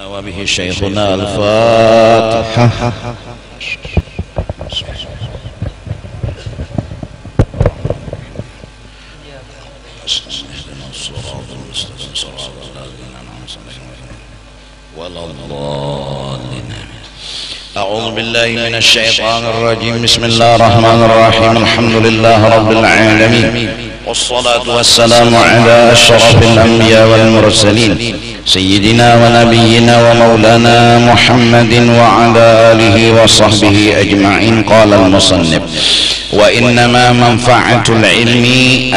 وبه شيخنا الفاتحة. أعوذ بالله من الشيطان الرجيم. بسم الله الرحمن الرحيم. الحمد لله رب العالمين، والصلاة والسلام على أشرف الأنبياء والمرسلين سيدنا ونبينا ومولانا محمد وعلى آله وصحبه أجمعين. قال المصنف: وإنما منفعة العلم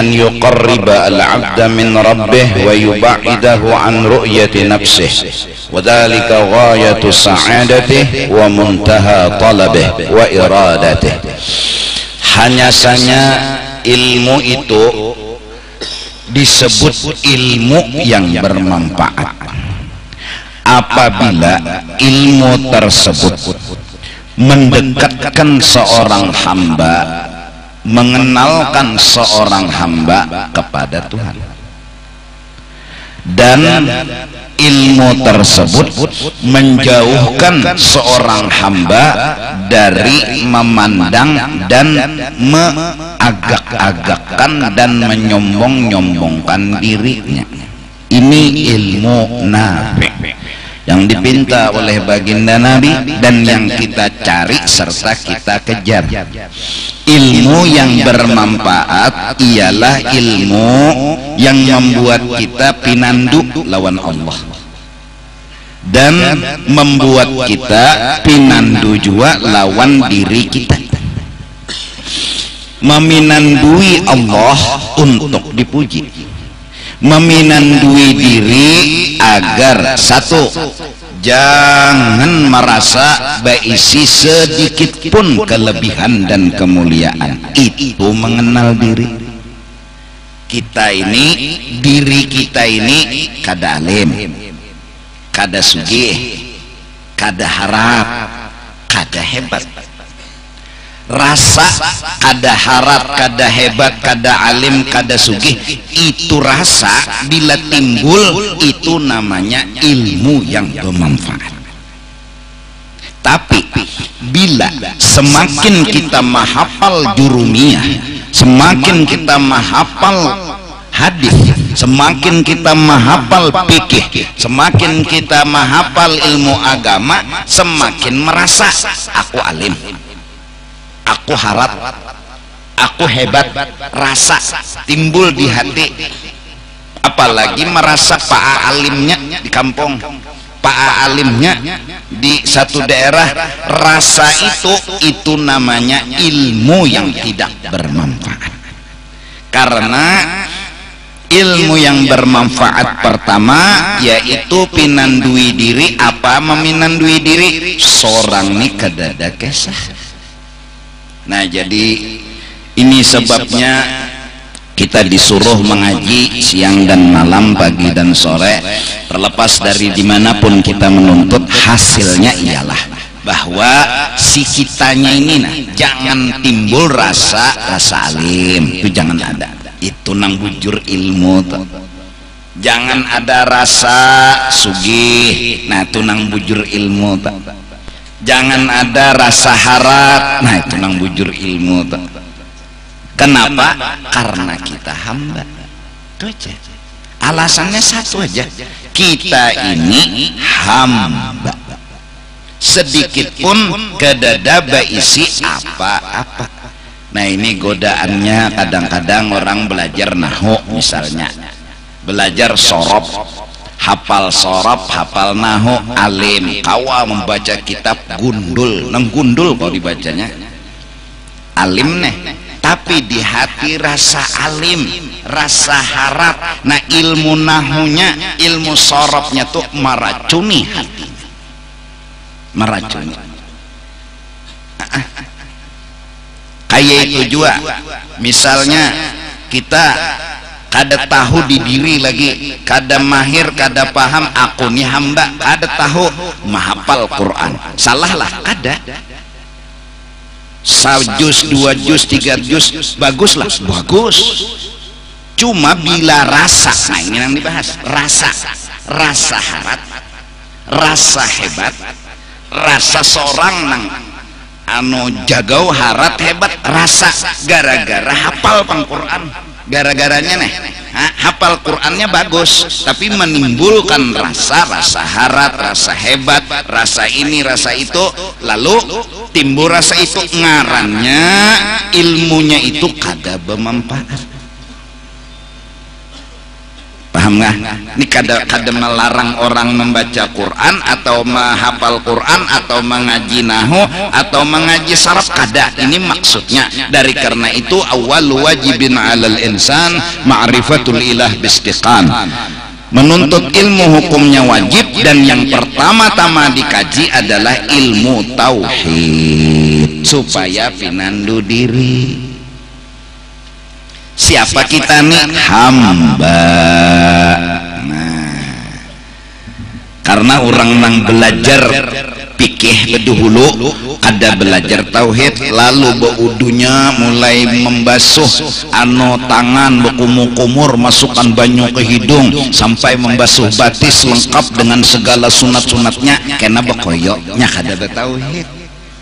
أن يقرب العبد من ربه ويبعده عن رؤية نفسه، وذلك غاية سعادته ومنتهى طلبه وإرادته. Hanya saja ilmu itu disebut ilmu yang bermanfaat apabila ilmu tersebut mendekatkan seorang hamba, mengenalkan seorang hamba kepada Tuhan, dan ilmu tersebut menjauhkan seorang hamba dari memandang dan mengagak-agakkan dan menyombong-nyombongkan dirinya. Ini ilmu nafi yang dipinta oleh baginda Nabi dan yang kita cari serta kita kejar. Ilmu yang bermanfaat ialah ilmu yang membuat kita pinandu lawan Allah dan membuat kita pinandu juga lawan diri kita, meminandui Allah untuk dipuji, meminandui diri agar satu, jangan merasa berisi sedikit pun kelebihan dan kemuliaan. Itu mengenal diri kita ini, diri kita ini kada alim, kada sugih, kada harap, kada hebat. Rasa kada harap, kada hebat, kada alim, kada sugih, itu rasa bila timbul itu namanya ilmu yang bermanfaat. Tapi bila semakin kita menghafal jurumiyah, semakin kita menghafal hadis, semakin kita menghafal fikih, semakin kita menghafal ilmu agama, semakin merasa aku alim, aku harap, aku hebat. Rasa timbul di hati. Apalagi merasa pak alimnya di kampung, pak alimnya di satu daerah. Rasa itu namanya ilmu yang tidak bermanfaat. Karena ilmu yang bermanfaat pertama yaitu pinandui diri. Apa meminandui diri? Seorang ni kadada kesah. Nah, jadi ini sebabnya kita disuruh mengaji siang dan malam, pagi dan sore, terlepas dari dimanapun kita menuntut. Hasilnya ialah bahwa si kitanya ini jangan timbul rasa alim, itu jangan ada. Itu nang bujur ilmu tuh. Jangan ada rasa sugih, nah itu nang bujur ilmu tuh. Jangan ada rasa harap, nah itu nang bujur ilmu tuh. Kenapa? Karena kita hamba. Itu aja. Alasannya satu aja, kita ini hamba. Sedikit pun kedada isi apa-apa. Nah, ini godaannya kadang-kadang orang belajar nahu misalnya, belajar sorob, hafal sorob, hafal nahu, alim, kawa membaca kitab gundul, nang gundul kalau dibacanya alim nih, tapi di hati rasa alim, rasa harap. Nah, ilmu nahunya, ilmu sorobnya tuh meracuni hati, meracuni. Kayak itu juga misalnya kita kada tahu di diri lagi, kada mahir, kada paham, aku nih hamba, kada tahu menghafal Quran, salahlah kada. Sajus, 2 juz, 3 juz, baguslah, bagus. Cuma bila rasa, nah ini yang dibahas, rasa rasa harat, rasa hebat, rasa seorang nang anu jagau harat hebat rasa gara-gara hafal Quran. Gara-garanya nih hafal Qurannya bagus tapi menimbulkan rasa harat, rasa hebat, rasa ini, rasa itu, lalu timbul rasa itu, ngarannya ilmunya itu kada bermanfaat. Paham nggak? Ini kada melarang orang membaca Quran atau menghafal Quran atau mengaji nahu atau mengaji saraf, kada. Ini maksudnya. Dari karena itu awal wajibin 'alal insan ma'rifatul ilah bistiqan. Menuntut ilmu hukumnya wajib, dan yang pertama-tama dikaji adalah ilmu tauhid supaya pinandu diri. Siapa kita nih? Hamba. Nah, karena orang nang belajar pikih bedahulu ada belajar tauhid, lalu beudunya mulai membasuh anu tangan bekumur-kumur, masukkan banyu ke hidung sampai membasuh batis lengkap dengan segala sunat-sunatnya, kena bekoyoknya kada tauhid.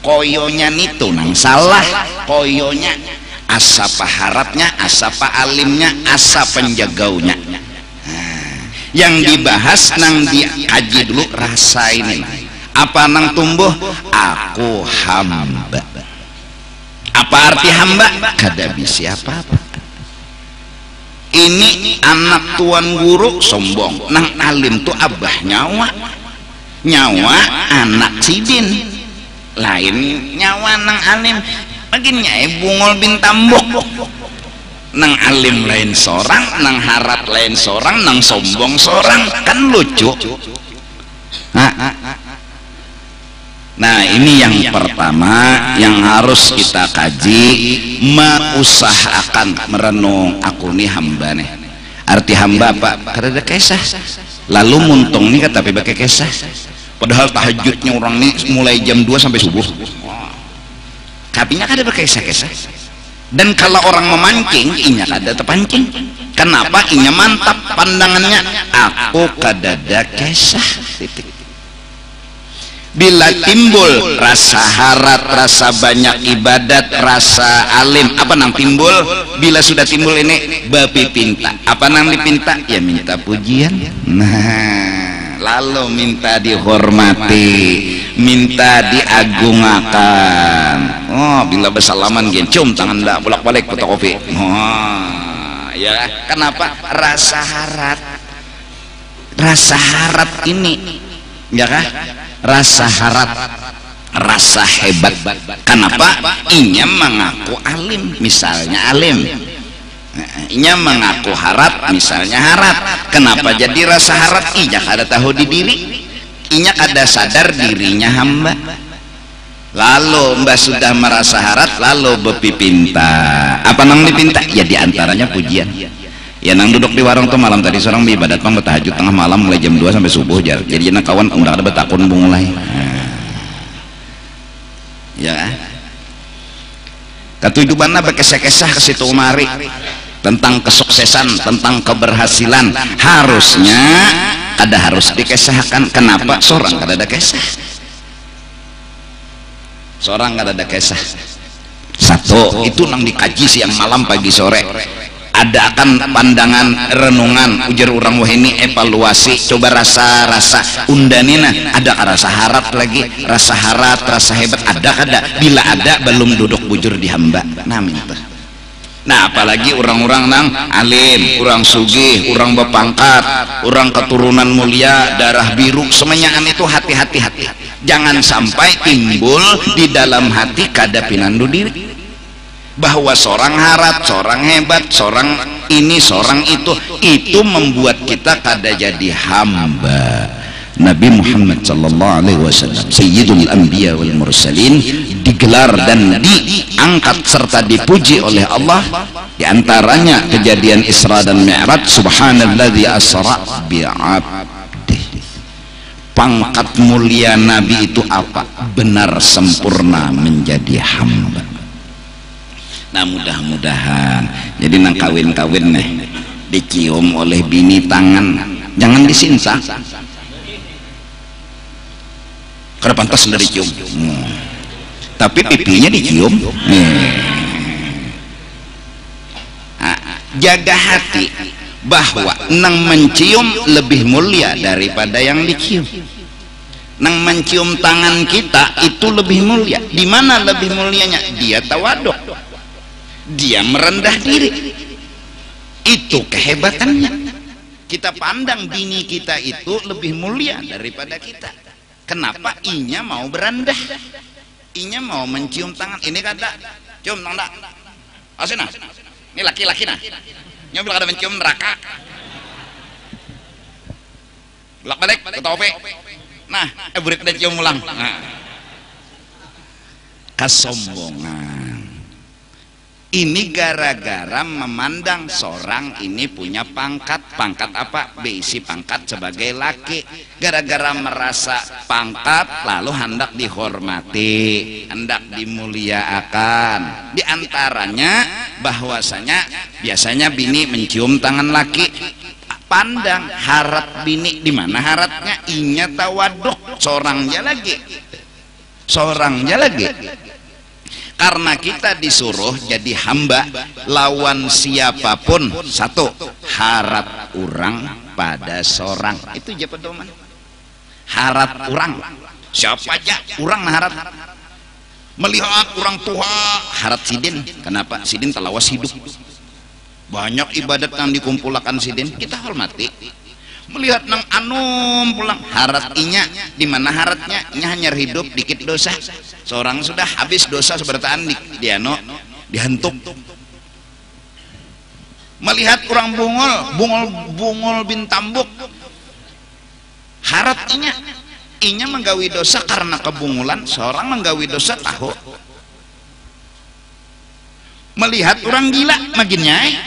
Koyonya nitu nang salah, koyonya asa paharatnya, asa alimnya, asa penjagaunya. Yang dibahas nang dikaji dulu rasa ini. Apa nang tumbuh? Aku hamba. Apa arti hamba? Kada bisa apa-apa. Ini anak tuan guru sombong, nang alim tuh abah nyawa. Nyawa anak sidin. Lain nyawa nang alim. Baginnya bungol bin tambok, nang alim lain seorang, nang harat lain seorang, nang sombong seorang, kan lucu. Nah ini yang pertama yang harus kita kaji, mengusahakan merenung aku nih hamba nih. Arti hamba apa? Karena ada kisah. Lalu muntung nih tapi pakai kisah. Padahal tahajudnya orang nih mulai jam 2 sampai subuh. Kapinya kada berkesah-kesah. Dan kalau orang memancing, inya kada terpancing. Kenapa? Inya mantap pandangannya. Aku kada ada kesah. Titik. Bila timbul rasa harat, rasa banyak ibadat, rasa alim, apa nang timbul? Bila sudah timbul ini babi pinta. Apa nang dipinta? Ya minta pujian. Nah, lalu minta dihormati, minta diagungkan. Oh, bila bersalaman gin, cium tangan dah bolak-balik fotokopi. Oh, ya. Kenapa? Rasa harat ini, ya kah? Rasa harat, rasa hebat. Kenapa? Inya mengaku alim, misalnya alim. Inya mengaku harat, misalnya harat. Kenapa jadi rasa harat? Inya kada tahu di diri. Inya kada sadar dirinya hamba. Lalu mbak sudah merasa harat, lalu berpipinta. Apa nang dipinta? Ya diantaranya pujian. Ya nang duduk di warung tuh malam tadi seorang ibadat pang bertahajud tengah malam mulai jam 2 sampai subuh jar. Jadi nak kawan udah ada betakun mulai. Ya. Ketujuannya berkesah-kesah ke situ mari tentang kesuksesan, tentang keberhasilan. Harusnya ada harus dikesahkan. Kenapa? Seorang kada ada kesah. Seorang kada ada kisah. Satu itu nang dikaji siang malam pagi sore. Ada akan pandangan renungan ujar orang wah ini evaluasi coba rasa undanina ada rasa harat lagi, rasa harat, rasa hebat ada kada? Bila ada belum duduk bujur di hamba. Nah minta. Nah apalagi orang-orang nang alim, orang sugih, orang berpangkat, orang keturunan mulia, darah biru, semuanya itu hati-hati. Jangan sampai timbul di dalam hati kada pinandu diri bahwa seorang harat, seorang hebat, seorang ini, seorang itu membuat kita kada jadi hamba. Nabi Muhammad sallallahu alaihi wasallam sayyidul anbiya wal mursalin digelar dan diangkat serta dipuji oleh Allah. Di antaranya kejadian Isra dan Mi'raj, subhanalladzi asra bi'abdihi. Pangkat mulia Nabi itu apa? Benar sempurna menjadi hamba. Nah mudah-mudahan jadi nang kawin-kawin nih dicium oleh bini tangan jangan disinsa. Karena pantas dari cium. Tapi pipinya dicium. Jaga hati bahwa nang mencium lebih mulia daripada yang dicium. Nang mencium tangan kita itu lebih mulia. Di mana lebih mulianya? Dia tawaduk, dia merendah diri. Itu kehebatannya. Kita pandang bini kita itu lebih mulia daripada kita. Kenapa? Inya mau berendah, inya mau mencium tangan. Ini kata cium tangan. Asina, ini laki-laki nah. Nyobil kada mencium neraka. Belak balik ke tope. Nah, burik dan cium ulang. Nah. Kesombongan. Ini gara-gara memandang seorang ini punya pangkat. Pangkat apa? Bisi pangkat sebagai laki. Gara-gara merasa pangkat lalu hendak dihormati, hendak dimuliakan. Di antaranya bahwasanya biasanya bini mencium tangan laki. Pandang harat bini, di mana haratnya? Inya tawaduk, seorangnya lagi. Seorangnya lagi. Karena kita disuruh jadi hamba lawan siapapun. Satu, harat orang pada seorang. Itu aja pedoman. Harat orang. Siapa aja orang harat. Melihat orang tua harat sidin. Kenapa? Sidin telawas hidup. Banyak ibadat yang dikumpulkan sidin, kita hormati. Melihat nang anum pulang harat inya, di mana haratnya? Nya hanya hidup dikit dosa. Seorang sudah habis dosa sebertaan di ano dihentuk. Melihat orang bungol bin tambuk, harat inya menggawi dosa karena kebungulan. Seorang menggawi dosa tahu. Melihat orang gila maginnya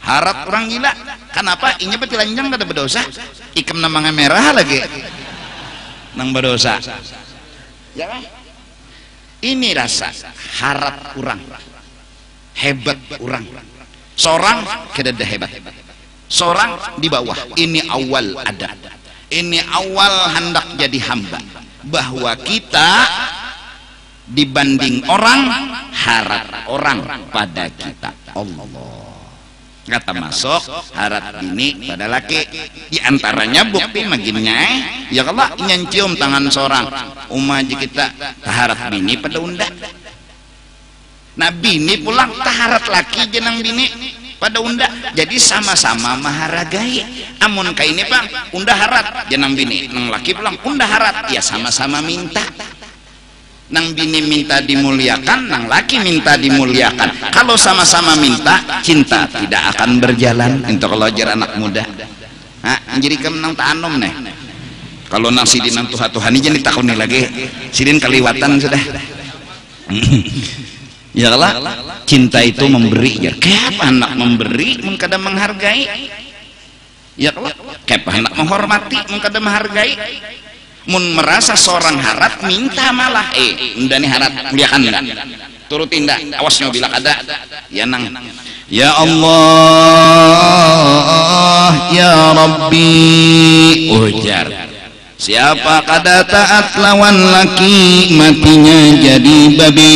harat orang gila. Kenapa? Inya petilanjang kada berdosa. Ikam namanya merah lagi nang berdosa. Ya kan? Ini rasa harat orang, hebat orang. Seorang kada hebat, seorang di bawah. Ini awal adab. Ini awal hendak jadi hamba, bahwa kita dibanding orang, harat orang pada kita. Allah kata masuk harat bini pada laki. Di antaranya bukti maginnya ya kalau nyencium tangan seorang umaji kita harat bini pada unda. Nah bini pulang taharat laki jenang bini pada unda. Jadi sama-sama maharagai. Amun kayak ini bang unda harat jenang bini, nang laki pulang unda harat, ya sama-sama minta. Nang bini minta dimuliakan, nang laki minta dimuliakan. Kalau sama-sama minta, cinta tidak akan berjalan. Untuk kalau ajar anak muda, jadi kamu nang ta'anum nih. Kalau nang sidin nang tuhan ini jadi takut nih lagi. Sidin kaliwatan sudah. Ya Allah, cinta itu memberi. Ya kayak anak memberi, mengkada menghargai. Ya Allah, kayak anak menghormati, mengkada menghargai. Mun merasa seorang harat minta malah unda nih harat muliakan enggak, turutin enggak, awasnya bila kada ya nang ya Allah ya Rabbi ujar. Siapa kada taat lawan laki matinya jadi babi.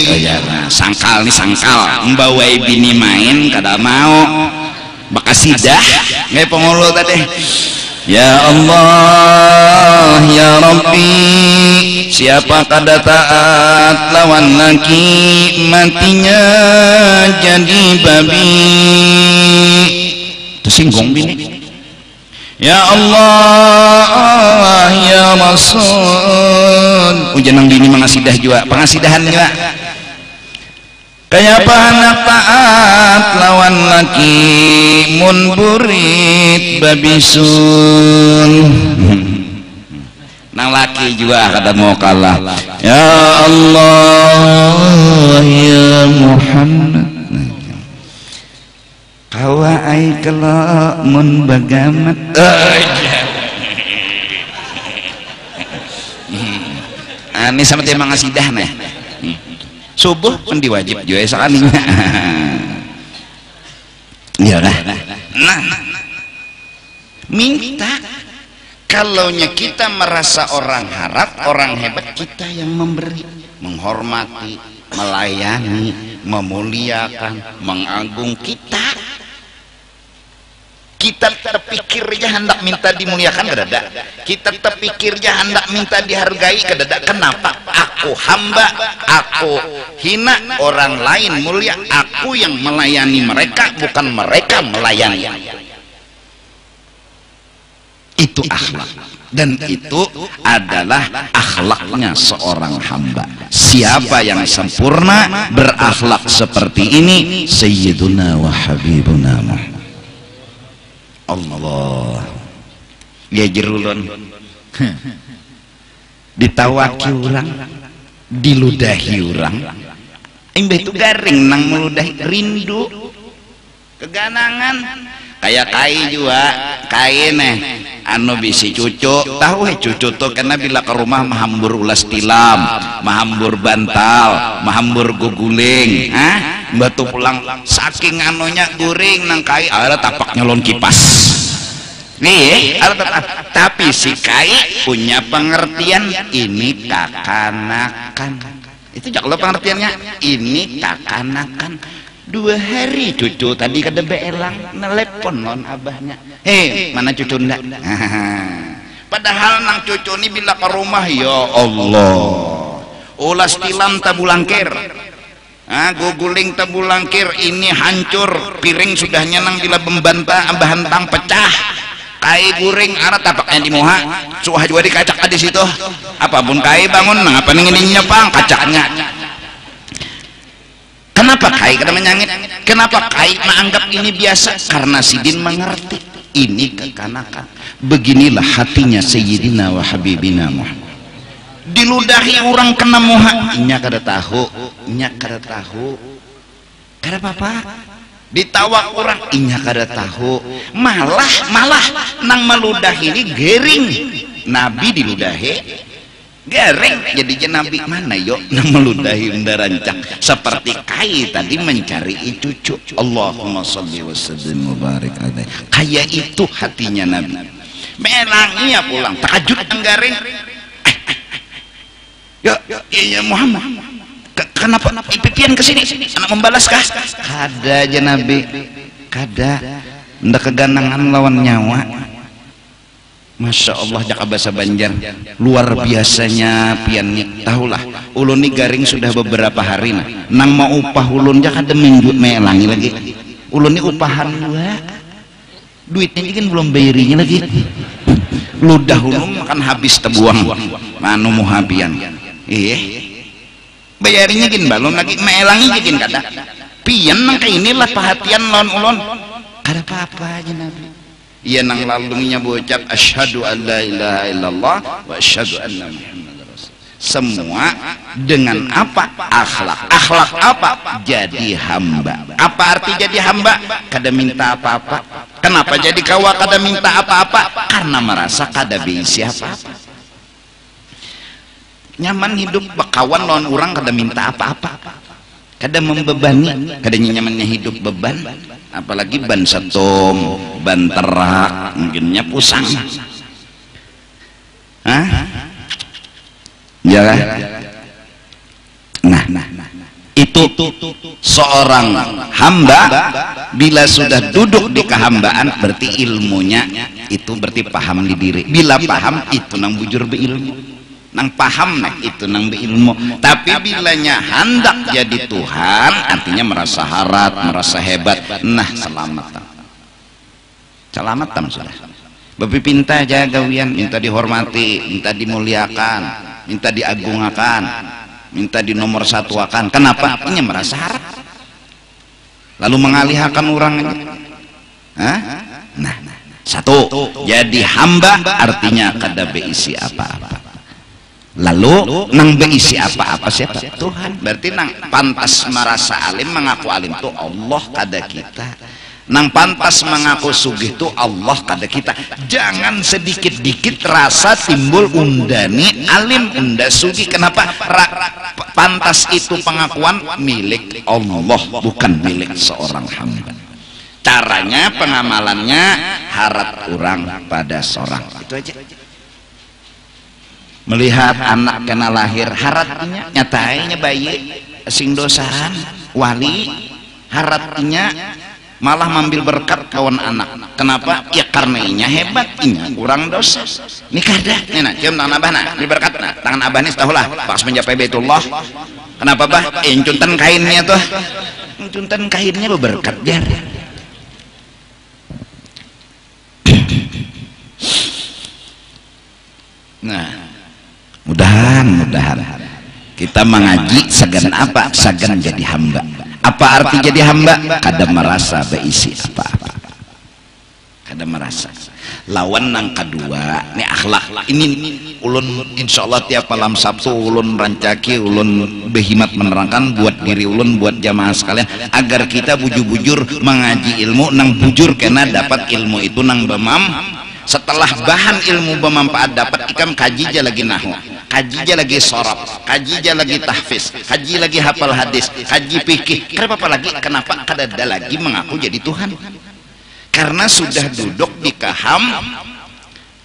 Ujar. Sangkal nih sangkal membawa bini main kada mau bakasidah nggak pengulu tadi. Ya Allah ya Rabbi, siapa kada taat lawan laki matinya jadi babi. Tersinggung bini. Ya Allah ya Rasul, ujian nang bini mengasidah juga, pengasidahan juga. Kayak anak taat lawan laki mun burit babisun. Nang laki juga kada mau kalah. Ya Allah ya Muhammad, kawa ai kala mun bagamat. Ini sama dia mengasidah nih. Subuh pun diwajib juga sekalinya. Ya nah minta. Kalaunya kita merasa orang harap, orang hebat, kita yang memberi, menghormati, melayani, memuliakan, mengagung kita terpikirnya hendak minta dimuliakan kedada, kita terpikirnya hendak minta dihargai kedada. Kenapa? Aku hamba, aku hina, orang lain mulia, aku yang melayani mereka, bukan mereka melayani. Itu akhlak, dan itu adalah akhlaknya seorang hamba. Siapa yang sempurna berakhlak seperti ini? Sayyiduna wa habibuna Muhammad. Allah ya jerulun ditawaki orang, diludahi orang, imbah itu garing nang meludahi, rindu keganangan kayak kai juga kai neh anu bisi cucu tahu cucu tuh karena bila ke rumah mahambur ulas tilam, mahambur bantal, mahambur guguling, batu pulang saking anunya guring nang kai ada tapak nyolon kipas nih tapi si kai punya pengertian ini kakanakan, itu jaklo pengertiannya ini kakanakan. 2 hari cucu tadi kada beelang nelepon non abahnya, mana cucu ndak? Padahal nang cucu ini bila ke rumah ya Allah ulas tilam tabulangkir, guguling tabulangkir, ini hancur, piring sudah nyenang bila membantah bahantang pecah, kai guring arah tapaknya di muha, suah juga dikacak di situ, apapun kai bangun nang apa ning ini nyepang kacaknya. Kenapa kai kada menyangit? Kenapa kai menganggap ini biasa? Karena sidin mengerti ini kekanakan. Beginilah hatinya Sayyidina wa Habibina Muhammad. Diludahi orang kena muha, nya kada tahu, kada apa-apa. Ditawak orang, nya kada tahu. Malah nang meludahi ini gering. Nabi diludahi garing, jadi Nabi mana yuk nang meludahi undarancak seperti kai tadi mencari cucu. Allahumma sholli wa sallim wa barik alaihi. Kayak itu hatinya Nabi. Melangnya pulang takjub garing. Ya Muhammad, kenapa pipian kesini? Anak membalas kah? Kada aja Nabi, kada. Ndak keganangan lawan nyawa. Masya Allah, jaka bahasa Banjar luar biasanya piannya. Tahulah ulun ini garing sudah beberapa hari nang mau upah ulun jaka ada minggu melangi lagi. Ulun ini upahan dua, duitnya kan belum bayarinya lagi. Ludah ulun makan habis tebuang manu muhabian. Bayarinya gin balon lagi melangi gin kada. Pian nang kayak inilah perhatian lawan ulun. Kada apa-apa aja Nabi. Ia nang lalungnya berucap asyhadu an la ilaha illallah wa asyhadu anna muhammadar rasul. Semua dengan apa? Akhlak. Akhlak apa? Jadi hamba. Apa arti jadi hamba? Kada minta apa-apa. Kenapa jadi kawa kada minta apa-apa? Karena merasa kada bisa apa-apa. Nyaman hidup bakawan lawan orang kada minta apa-apa. Kada membebani, kada nyamannya hidup beban. Apalagi ban setom, ban terak, mungkinnya pusang. Ya kan? Nah, itu seorang hamba bila sudah duduk di kehambaan berarti ilmunya itu berarti paham di diri. Bila paham itu nang bujur beilmu. Nang paham itu nang beilmu. Tapi bilanya hendak jadi Tuhan artinya merasa harat, merasa hebat. Nah selamatan sudah babi pinta jaga wian, minta dihormati, minta dimuliakan, minta diagungkan, minta di nomor satuakan. Kenapa? Ini merasa harat lalu mengalihkan orang ini. Nah satu jadi hamba artinya kada beisi apa-apa. Lalu nang beisi apa-apa siapa? Tuhan. Berarti nang pantas merasa alim, mengaku alim tuh Allah kada kita. Nang pantas mengaku sugih tuh Allah kada kita. Jangan sedikit-dikit rasa timbul undani alim unda sugih. Kenapa? Pantas itu pengakuan milik Allah, bukan milik seorang hamba. caranya pengamalannya harap kurang pada seorang itu aja. Melihat anak kena lahir haratnya nyatanya bayi sing dosaan wali haratnya malah mambil berkat kawan anak. Kenapa? Ya karena inya hebat, inya kurang dosa. Ini kada, nah, cium tangan abah nah, ambil berkat nah, tangan abah nih tahulah pas mencapai Baitullah. Kenapa bah? Incuntan kainnya tuh, incuntan kainnya berberkat jar. Nah, mudahan kita mengaji segan apa? Segan jadi hamba. Apa arti jadi hamba? Kada merasa beisi apa-apa, kada merasa. Lawan nang kedua ini akhlak. Ini ulun insyaallah tiap malam Sabtu ulun rancaki, ulun behimat menerangkan buat diri ulun, buat jamaah sekalian agar kita bujur-bujur mengaji ilmu nang bujur kena dapat ilmu itu nang bemam. Setelah bahan ilmu bermanfaat dapat ikam kaji aja lagi nahu, kaji aja lagi sorab, kaji aja lagi tahfiz, kaji lagi hafal hadis, kaji fikih. Kenapa lagi? Kenapa kada ada lagi mengaku jadi Tuhan? Karena sudah duduk di kaham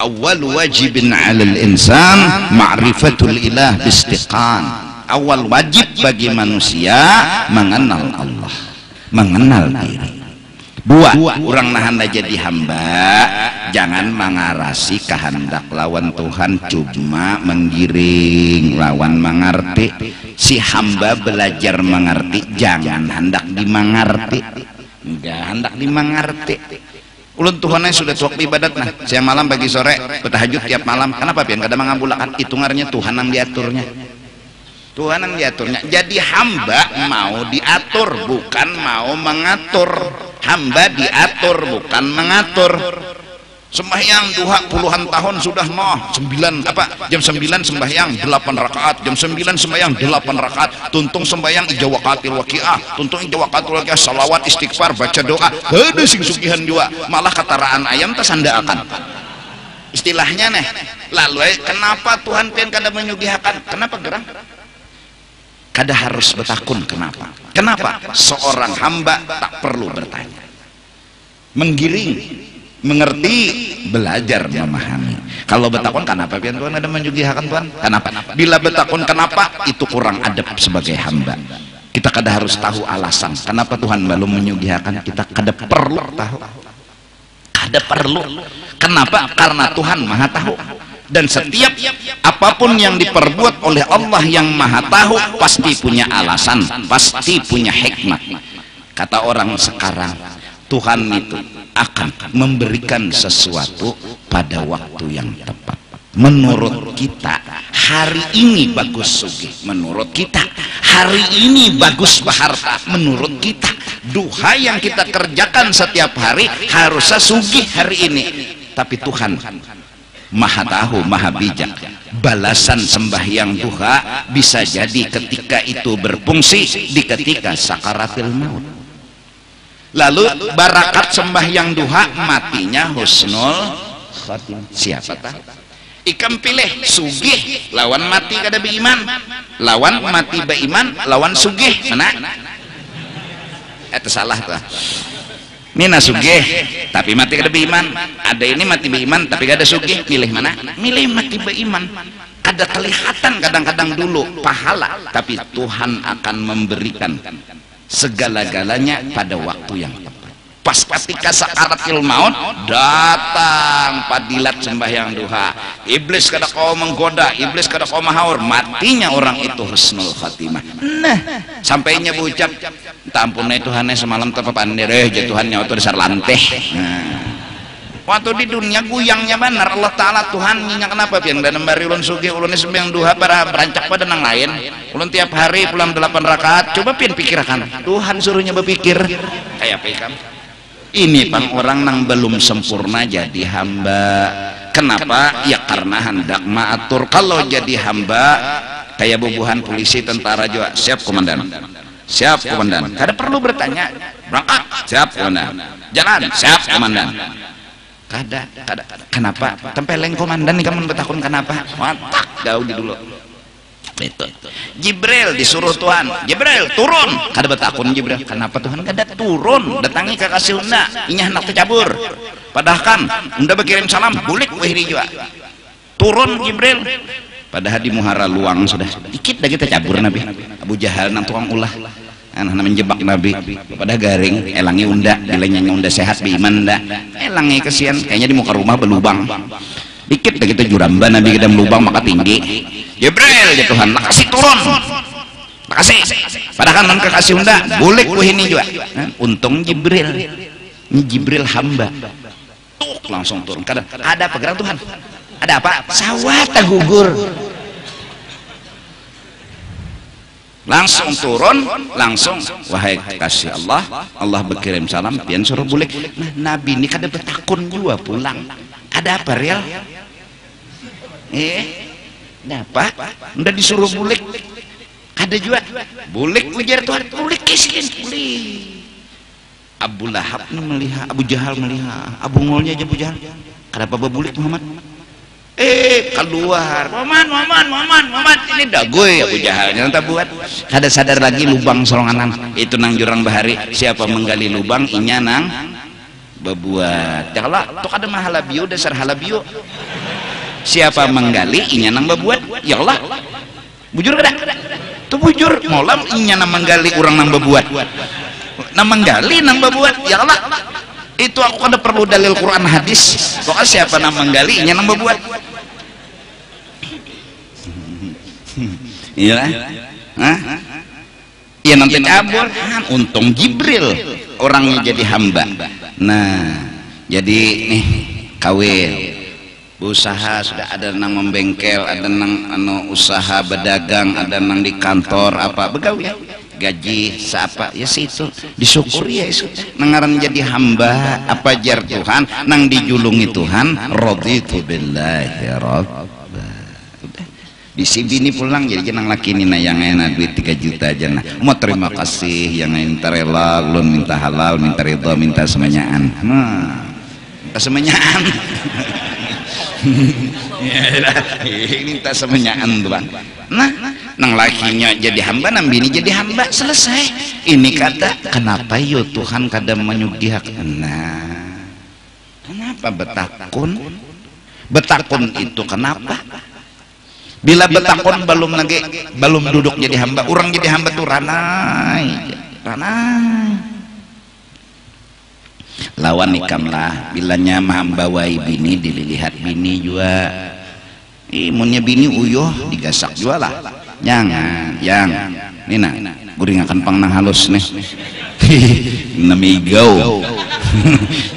awal wajibin 'alal insan ma'rifatul ilah bistiqan. Awal wajib bagi manusia mengenal Allah, mengenal diri. Dua, orang nahan jadi hamba, jangan mengarasi kehendak lawan Tuhan, cuma menggiring lawan mengerti. Si hamba belajar mengerti, jangan hendak dimengerti. Enggak hendak dimengerti. Ulun Tuhannya sudah tuak ibadat nah, siang malam pagi sore bertahajud tiap malam. Kenapa pian kada mengabulakan? Hitungannya Tuhan yang diaturnya. Tuhan yang diaturnya. Jadi hamba mau diatur, bukan mau mengatur. Hamba diatur, bukan mengatur. Sembahyang duha puluhan tahun sudah jam 9 sembahyang 8 rakaat, jam 9 sembahyang 8 rakaat, tuntung sembahyang ijawakatil waqiah, tuntung ijawakatil waqiah, salawat istighfar baca doa, ada sing sugihan juga malah kataraan ayam tersandaakan istilahnya nih. Lalu kenapa Tuhan pengen kada menyugihakan? Kenapa gerang? Kada harus bertakun. Kenapa? Kenapa? Seorang hamba tak perlu bertanya, menggiring, mengerti, belajar memahami. Kalau bertakun kenapa pian Tuhan ada menyugihakan Tuhan? Kenapa? Bila bertakun kenapa, itu kurang adab sebagai hamba. Kita kada harus tahu alasan kenapa Tuhan belum menyugihakan. Kita kada perlu tahu, kada perlu. Kenapa? Karena Tuhan maha tahu. Dan setiap apapun yang diperbuat oleh Allah yang maha tahu pasti punya alasan, pasti punya hikmat. Kata orang sekarang, Tuhan itu akan memberikan sesuatu pada waktu yang tepat. Menurut kita hari ini bagus sugih, menurut kita hari ini bagus berharta, menurut kita duha yang kita kerjakan setiap hari harusnya sugih hari ini. Tapi Tuhan maha tahu, maha bijak. Balasan sembahyang duha bisa jadi ketika itu berfungsi di ketika sakaratil maut. Lalu barakat sembahyang duha matinya husnul khatimah. Siapa tahu? Ikam pilih sugih lawan mati kada beiman, lawan mati beiman lawan sugih mana? Itu salah tuh. Mina sugih tapi mati kada beiman, ada ini mati beiman tapi kada sugih, milih mana? Milih mati beiman. Kada kelihatan kadang-kadang dulu pahala, tapi Tuhan akan memberikan segala-galanya pada waktu yang tepat. Pas ketika sakaratil maut datang padilat sembahyang duha, iblis kada kau menggoda, iblis kada kau mahaur, matinya orang itu husnul khatimah. Nah sampainya berucap tampunnya Tuhannya semalam terpapandere Tuhannya waktu dasar lanteh. Nah waktu di dunia guyangnya benar Allah Ta'ala Tuhan nyinya kenapa pian dan memberi ulun sugih ulun sembahyang duha para berancak pada nang lain ulun tiap hari pulang 8 rakaat. Coba pian pikirkan Tuhan suruhnya berpikir kayak apa ikam? Ini pang orang nang belum sempurna jadi hamba. Kenapa? Ya karena hendak maatur. Kalau jadi hamba kayak bubuhan polisi tentara juga, siap komandan, siap komandan, kada perlu bertanya, berangkat, siap komandan, jalan, siap komandan. Kada. Kenapa? Tempeleng komandan nih kamu bertakun kenapa? Watak jauh di dulu. itu Jibril disuruh Tuhan, Jibril turun, kada betakun Jibril, kenapa Tuhan kada turun datangi ke kasih unda inya hendak tercabur, padahal kan unda berkirim salam bulik wahiri juga turun Jibril, padahal di muhara luang sudah dikit dah kita cabur Nabi. Abu Jahal nang tukang ulah menjebak Nabi pada garing elangi unda bilangnya unda sehat bi iman dah elangi kesian kayaknya di muka rumah berlubang dikit dah kita juramba Nabi kita melubang maka tinggi Jibril ya Tuhan makasih turun makasih padahal non kekasih unda boleh kuh ini juga untung Jibril ini Jibril hamba tuh langsung turun kadang ada apa gerak Tuhan ada apa sawah gugur langsung turun langsung wahai kasih Allah Allah berkirim salam pian suruh bulik nah Nabi ini kada bertakun juga pulang ada apa real apa udah disuruh bulik ada juga bulik ujar Tuhan bulik kesian bulik Abu Lahab melihat Abu Jahal melihat Abu Ngolnya aja Abu Jahal kenapa berbulik Muhammad keluar Muhammad ini dagoy Abu Jahal nyata buat kada sadar lagi lubang solonganan itu nang jurang bahari siapa menggali lubang inya nang bebuat janganlah tuh kada mah halabio dasar halabio siapa menggali inya nang bebuat ya Allah bujur kada tuh bujur molam inya nang menggali orang nang bebuat nang menggali nang bebuat ya Allah itu aku kada perlu dalil Quran hadis soal siapa nang menggali inya nang bebuat iya iya nanti cabur untung Jibril orangnya jadi hamba nah jadi nih kawin usaha sudah ada nang membengkel ada nang usaha berdagang ada nang di kantor apa begawi gaji siapa ya situ disyukuri ya itu nangaran jadi hamba apa jar Tuhan nang dijulungi Tuhan raditu billahi rabba bisi bini pulang jadi jenang laki nina yang enak duit 3 juta aja nah mau terima kasih yang minta rela ulun minta halal minta ridho minta semenyaan minta semenyaan minta semenyaan tuh bang nah nang lakinya jadi hamba nang bini jadi hamba selesai ini kata kenapa yo Tuhan kada menyugihakan nah kenapa betakun itu kenapa bila betakun belum duduk jadi hamba orang jadi hamba tuh ranai lawan ikam lah bilanya mahambawai bini dilihat bini juga imunnya bini uyuh digasak juga lah yang nina guring akan pang nang halus nih namigau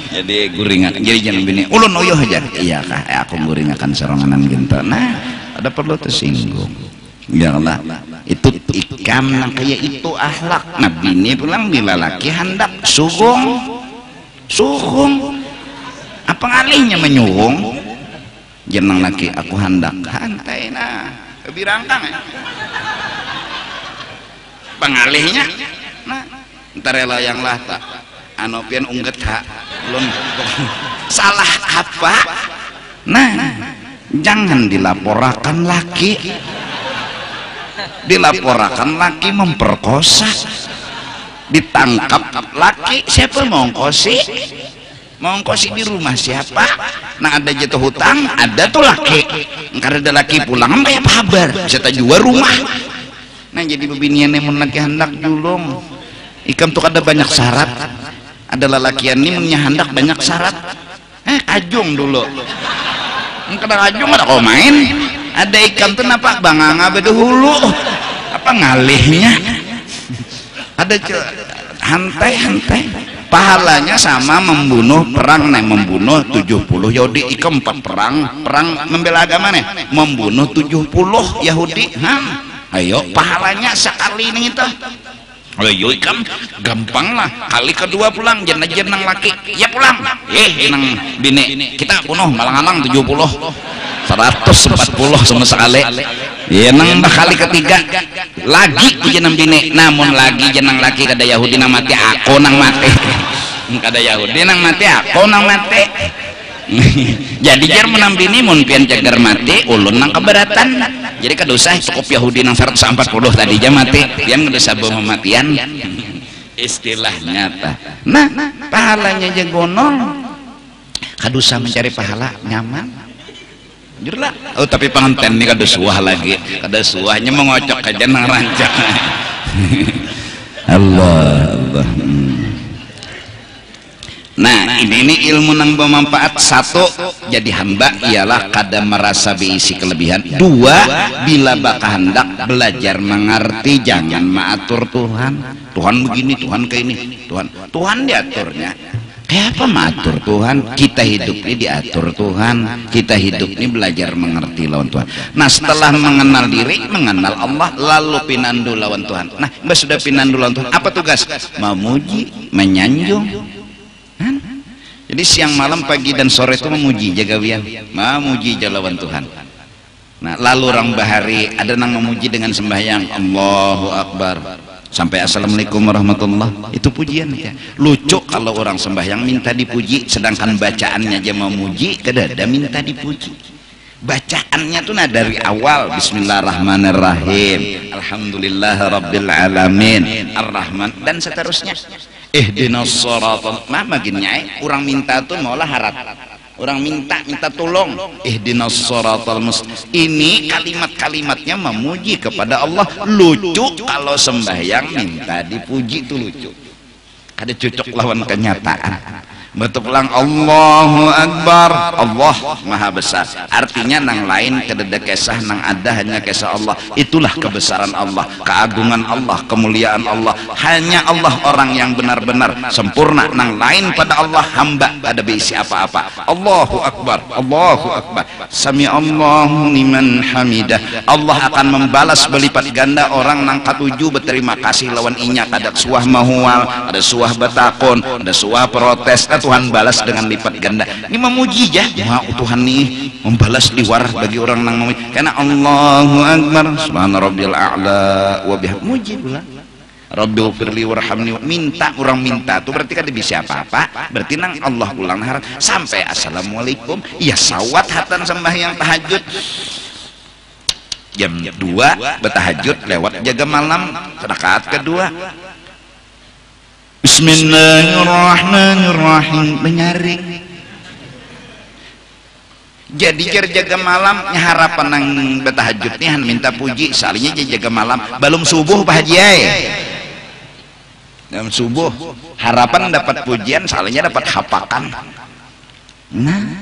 jadi guring akan jadi jangan bini ulun uyuh aja iya kah aku guring akan seronganan gitu nah ada perlu tersinggung ya Allah itu ikam nang kayak itu akhlak nabi ini pulang bila laki hendak sugung apa ngalihnya menyugung jenang laki aku hendak hantai nah birangkang pengalihnya nah ntar rela yang lah tak anopian ungget hak belum salah apa nah jangan dilaporkan laki memperkosa ditangkap laki siapa mengkosi di rumah siapa nah ada jatuh hutang ada tuh laki karena ada laki pulang apa ya kabar saya jual rumah nah jadi bebinian yang laki hendak julung ikam tuh ada banyak syarat ada lelakian ini hendak banyak syarat ajung dulu kadang ajung ada kau main ada ikan tuh napa banganga beda hulu apa ngalihnya ada hantai pahalanya sama membunuh perang membunuh 70 Yahudi ikam 4 perang membela agama membunuh 70 Yahudi ayo pahalanya sekali ini itu ayo ikam gampang lah kali kedua pulang jenang laki ya pulang nang bini kita bunuh malang-malang 70 140 sama sekali ya nang kali ketiga lagi jenang bini namun lagi jenang laki kada Yahudi nang mati aku nang mati kada Yahudi nang mati aku nang mati jadi jar menang bini mun pian cagar mati ulun nang keberatan jadi kadosa cukup Yahudi nang 140 tadi aja mati yang kadosa pematian istilahnya tah. Nah pahalanya aja gonol kadosa mencari pahala nyaman jurlah. Oh tapi pengantin ini kadosuah lagi, kadosuahnya mengocok aja nang rancang. Allah. Nah ini ilmu nang bermanfaat. Satu, jadi hamba ialah kada merasa beisi kelebihan. Dua, bila baka hendak belajar mengerti jangan mengatur Tuhan. Tuhan begini, Tuhan kayak ini, Tuhan diaturnya kayak apa mengatur Tuhan? Kita hidup ini diatur Tuhan, kita hidup ini belajar mengerti lawan Tuhan. Nah setelah mengenal diri, mengenal Allah, lalu pinandu lawan Tuhan. Nah mbak sudah pinandu lawan Tuhan, apa tugas? Memuji, menyanjung. Jadi siang malam pagi dan sore itu memuji jagawian, memuji lawan Tuhan. Nah lalu orang bahari ada nang memuji dengan sembahyang Allahu Akbar sampai assalamualaikum warahmatullah, itu pujian ya. Lucu kalau orang sembahyang minta dipuji, sedangkan bacaannya aja memuji, kedada minta dipuji. Bacaannya tuh nah dari awal bismillahirrahmanirrahim, alhamdulillahirabbil alamin, arrahman dan seterusnya. Ihdinas shiratal maginnya orang minta tuh maulah harap. Orang minta tolong. Ihdinas shiratal mustaqim. Ini kalimat-kalimatnya memuji kepada Allah. Lucu kalau sembahyang minta dipuji itu lucu. Ada cocok lawan kenyataan. Betul pulang Allahu Akbar, Allah Maha Besar. Artinya nang lain kededa kesah, nang ada hanya kesah Allah. Itulah kebesaran Allah, keagungan Allah, kemuliaan Allah. Hanya Allah orang yang benar-benar sempurna. Nang lain pada Allah hamba ada beisi apa-apa. Allahu Akbar, Allahu Akbar. Sami Allahu liman hamidah. Allah akan membalas berlipat ganda orang nang katuju berterima kasih lawan inyak. Ada suah mahual, ada suah batakon, ada suah protes. Tuhan balas dengan lipat ganda. Ini memuji ya, Tuhan nih membalas liwar bagi orang nang memuji. Karena Allahu Akbar, subhana rabbil a'la wa bihamdihi, muji pula. Rabbil firli warhamni, minta orang minta tuh berarti kan bisa apa-apa. Berarti nang Allah ulang harap sampai assalamualaikum. Ya sawat hatan sembahyang tahajud. Jam 2 bertahajud lewat jaga malam rakaat kedua. Bismillahirrahmanirrahim menyaring. Jadi jaga malam harapan nang bertahajud nih minta puji salinya jaga malam belum subuh Pak Haji dalam subuh harapan dapat pujian salinya dapat hapakan. Nah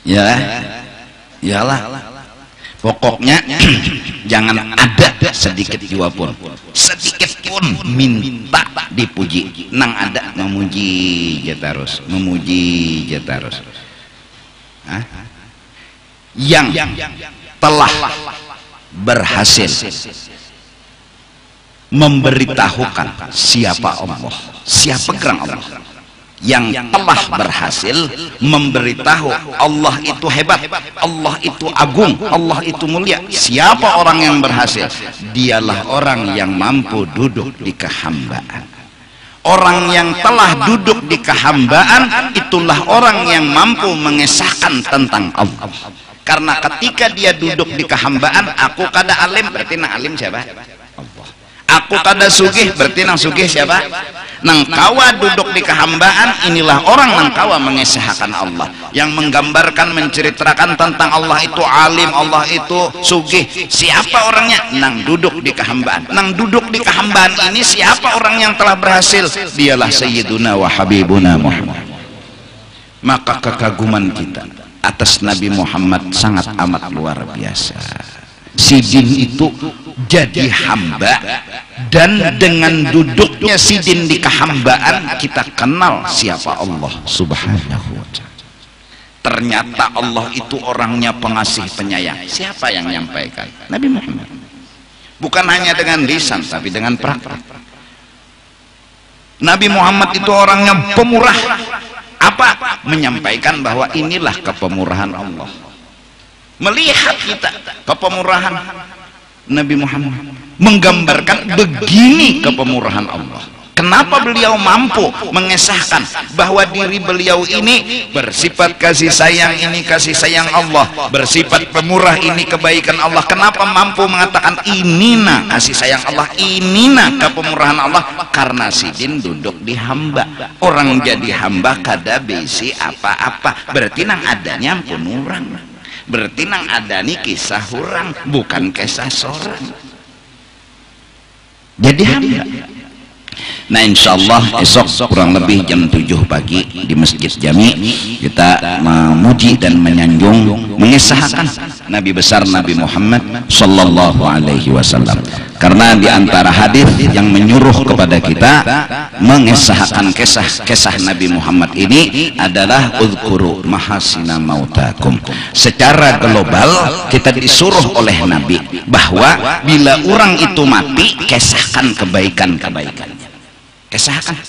ya iyalah pokoknya jangan ada sedikit jiwa pun, sedikit pun minta dipuji. Nang ada memuji aja terus, memuji aja terus. Yang telah berhasil memberitahukan siapa Allah, siapa gerang Allah. Yang telah berhasil memberitahu Allah itu hebat, Allah itu agung, Allah itu mulia. Siapa orang yang berhasil? Dialah orang yang mampu duduk di kehambaan. Orang yang telah duduk di kehambaan itulah orang yang mampu mengesahkan tentang Allah. Karena ketika dia duduk di kehambaan, aku kada alim, berarti nang alim siapa? Allah. Aku kada sugih, berarti nang sugih siapa? Nang kawa duduk di kehambaan, inilah orang nang kawa mengesahkan Allah, yang menggambarkan menceritakan tentang Allah itu alim, Allah itu sugih. Siapa orangnya? Nang duduk di kehambaan. Nang duduk di kehambaan ini siapa orang yang telah berhasil? Dialah Sayyiduna wa Habibuna Muhammad. Maka kekaguman kita atas Nabi Muhammad sangat amat luar biasa. Sidin itu jadi hamba, dan dengan duduknya sidin di kehambaan kita kenal siapa Allah Subhanahu wa ta'ala. Ternyata Allah itu orangnya pengasih penyayang. Siapa yang menyampaikan? Nabi Muhammad. Bukan hanya dengan lisan tapi dengan praktek. Nabi Muhammad itu orangnya pemurah. Apa? Menyampaikan bahwa inilah kepemurahan Allah. Melihat kita kepemurahan Nabi Muhammad, menggambarkan begini kepemurahan Allah. Kenapa beliau mampu mengesahkan bahwa diri beliau ini bersifat kasih sayang, ini kasih sayang Allah, bersifat pemurah, ini kebaikan Allah. Kenapa mampu mengatakan ini nah kasih sayang Allah, ini nah kepemurahan Allah? Karena sidin duduk di hamba. Orang jadi hamba kada bisi apa-apa, berarti nang adanya ampun orang, berarti nang adani kisah orang, bukan kisah seorang. Jadi hamba. Nah insyaallah esok kurang lebih jam 7 pagi di Masjid Jami kita memuji dan menyanjung mengesahkan Nabi besar Nabi Muhammad sallallahu alaihi wasallam. Karena di antara hadis yang menyuruh kepada kita mengesahkan kisah Nabi Muhammad ini adalah uzkuru mahasina mautakum. Secara global kita disuruh oleh Nabi bahwa bila orang itu mati, kisahkan kebaikan-kebaikannya. Kesahkan.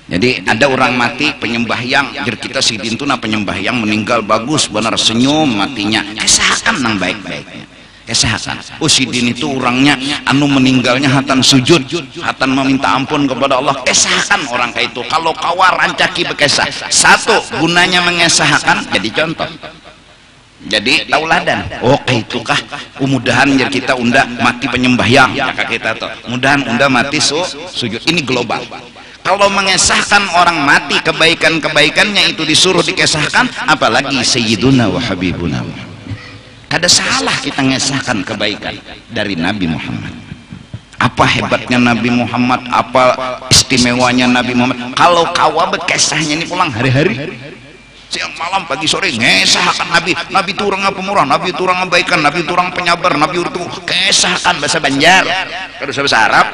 Jadi ada orang mati penyembahyang, jadi kita sidin tuna penyembahyang meninggal bagus benar, senyum matinya, kesahkan nang baik-baiknya. Kesahkan. Oh sidin itu orangnya anu meninggalnya hatan sujud, hatan meminta ampun kepada Allah. Kesahkan orang kayak itu. Kalau kawar rancaki bekesah, satu gunanya mengesahkan, jadi contoh, jadi tauladan. Oh kayak itu kah mudahan ya kita unda mati penyembahyang kakak kita tuh, mudahan unda mati sujud. Ini global. Kalau mengesahkan orang mati kebaikan-kebaikannya itu disuruh dikesahkan, apalagi Sayyiduna wa Habibuna. Kada salah kita mengesahkan kebaikan dari Nabi Muhammad. Apa hebatnya Nabi Muhammad, apa istimewanya Nabi Muhammad. Kalau kawa bekesahnya ini pulang hari-hari, siang malam pagi sore ngesahkan Nabi. Nabi itu orang pemurah, Nabi itu orang kebaikan, Nabi itu orang penyabar, Nabi itu kesahkan bahasa Banjar, bahasa Arab,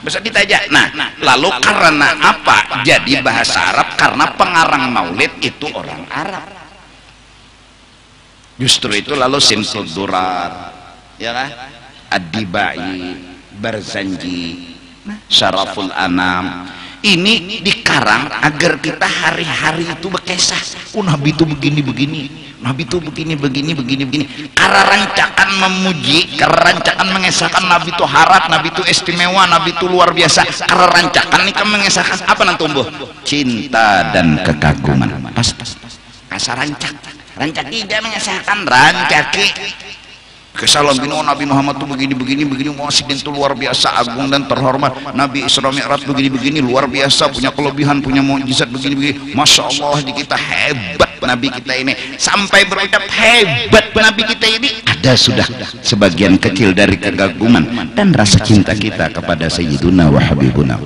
bahasa ditajak. Nah lalu karena apa jadi bahasa Arab? Karena pengarang maulid itu orang Arab. Justru itu lalu Simsul Durar, ya kan, Ad-Dibai, Barzanji, Syaraful Anam, ini dikarang agar kita hari-hari itu bekesah. Oh Nabi itu begini-begini, Nabi itu begini-begini. Karena rancakan memuji, karena rancakan mengesahkan Nabi itu harat, Nabi itu istimewa, Nabi itu luar biasa. Karena rancakan ini kan mengesahkan apa nanti tumbuh? Cinta dan kekaguman. Pas. Kasar rancaki dia mengesahkan rancaki. Kesalahan bino Nabi Muhammad itu begini muasidin itu luar biasa agung dan terhormat. Nabi Isra Mi'raj begini luar biasa, punya kelebihan, punya mukjizat begini. Masya Allah di kita hebat Nabi kita ini, sampai berucap hebat Nabi kita ini. Ada sudah sebagian kecil dari kekaguman dan rasa cinta kita kepada Sayyiduna wa Habibuna.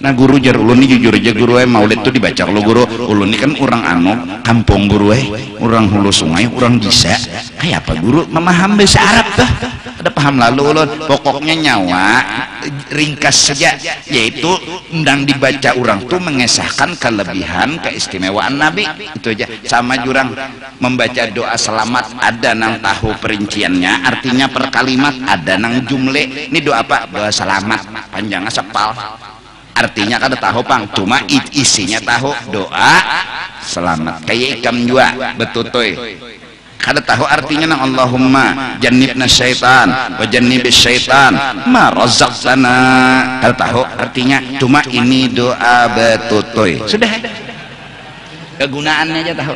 Nah guru jar ulun ini jujur aja guru maulid itu dibaca. Kalau guru ulun ini kan orang kampung guru orang hulu sungai, orang bisa kayak apa guru memaham bahasa Arab tuh, ada paham lalu ulun. Pokoknya nyawa ringkas saja, yaitu undang dibaca orang tuh mengesahkan kelebihan keistimewaan Nabi itu aja. Sama jurang membaca doa selamat, ada nang tahu perinciannya, artinya per kalimat, ada nang jumle. Ini doa apa? Doa selamat panjangnya sepal, artinya kada tahu pang, cuma isinya tahu doa selamat. Kayak ikam jua betutoy kada tahu artinya nang Allahumma jannibna syaitan wa jannibis syaitan ma razaqtana, kada tahu artinya, cuma ini doa betutoy sudah, kegunaannya aja tahu.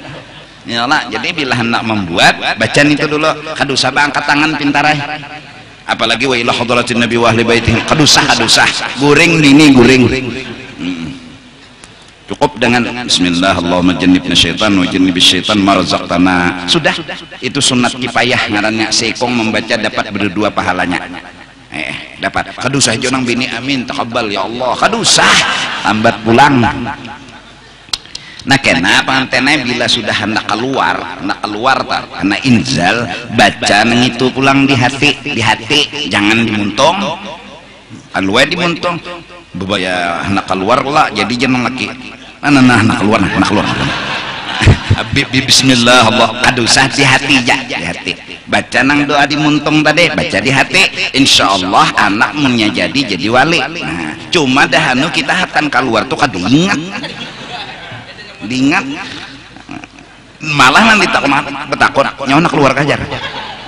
Yalah, jadi bila hendak membuat bacaan itu dulu, kada usah angkat tangan pintar apalagi wa ila hadratin nabi wa ahli baitihi, kadusah goreng dini goreng. Cukup dengan bismillah Allahumma jannibna syaitan wa jannibis syaitan ma razaqtana. Sudah, itu sunat kifayah ngarannya. Seikong membaca dapat berdua pahalanya. Dapat kadusah jonang bini amin taqabbal ya Allah, kadusah lambat pulang. Nah kenapa antena bila sudah hendak keluar tar karena inzal, baca nang itu pulang di hati, jangan dimuntung. Keluar dimuntung bebaya hendak keluar lah, jadi jangan lagi hendak keluar bismillah Allah kadusah di hati aja, di hati. Baca nang doa dimuntung tadi, baca di hati, insyaallah anak menjadi wali. Nah cuma dahanu kita hatan keluar tuh kadingat malah nanti takut nyawa nak keluar kajar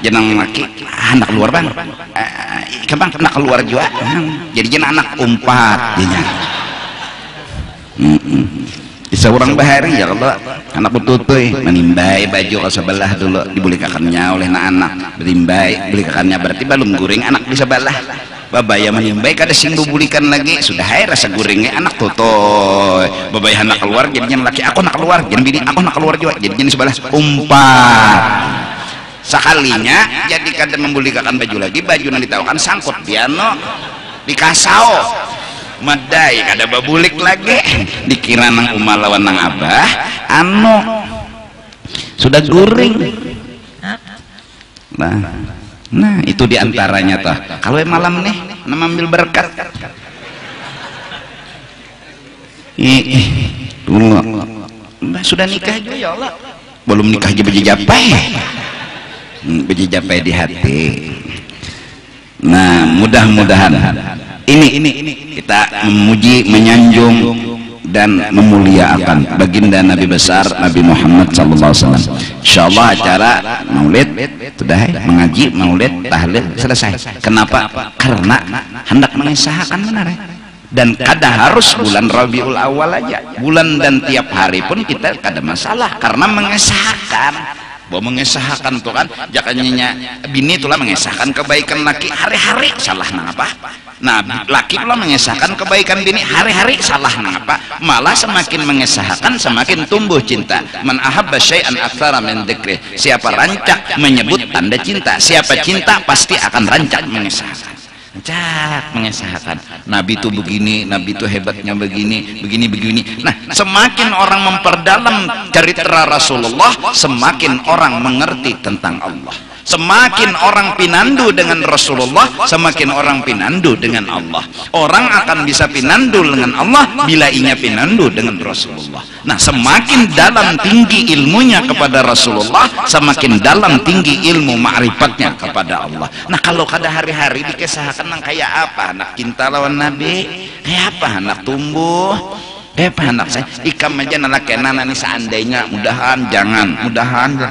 jenang laki anak keluar bang kembang nak keluar juga jadi jenang anak umpat Bisa orang bahari ya Allah anak betutuy menimbai baju ke sebelah dulu dibulikakannya oleh anak menimbai bulikakannya berarti belum guring anak di sebelah babaya menimbai kada sing bubulikan lagi sudah hai rasa guringnya anak tutoy babaya anak keluar jadinya laki aku nak keluar jadi bini aku nak keluar juga jadinya di sebelah umpat sekalinya jadi kada membulikakan baju lagi baju nanti tahu kan sangkut piano di kasau madai kada babulik lagi dikira nang umah lawan nang abah sudah guring nah itu diantaranya toh kalau malam nih ambil berkat dulu sudah nikah juga ya Allah belum nikah aja beji japai di hati. Nah mudah-mudahan ini kita memuji, menyanjung dan memuliakan baginda Nabi besar Nabi Muhammad SAW. Insyaallah acara maulid sudah mengaji maulid tahlil selesai. Kenapa? Karena hendak mengesahkan benar dan kada harus bulan Rabiul Awal aja, bulan dan tiap hari pun kita kada masalah karena mengesahkan. Bahwa mengesahkan tuh kan jakanya bini itulah mengesahkan kebaikan laki hari-hari salah nang apa nah laki pula mengesahkan kebaikan bini hari-hari salah nang apa malah semakin mengesahkan semakin tumbuh cinta man ahabba syai'an aktsara min dzikri siapa rancak menyebut tanda cinta siapa cinta pasti akan rancak mengesahkan mengesahkan Nabi itu begini, Nabi itu hebatnya begini. Nah, semakin orang memperdalam cerita Rasulullah, semakin orang mengerti tentang Allah. Semakin orang pinandu dengan Rasulullah, semakin orang pinandu dengan Allah. Orang akan bisa pinandu dengan Allah bila ia pinandu dengan Rasulullah. Nah, semakin dalam tinggi ilmunya kepada Rasulullah, semakin dalam tinggi ilmu ma'rifatnya kepada Allah. Nah, kalau kada hari-hari dikesahkan nang kayak apa anak cinta lawan Nabi, kayak apa anak tumbuh, anak saya ikam aja nalakenan ini seandainya mudahan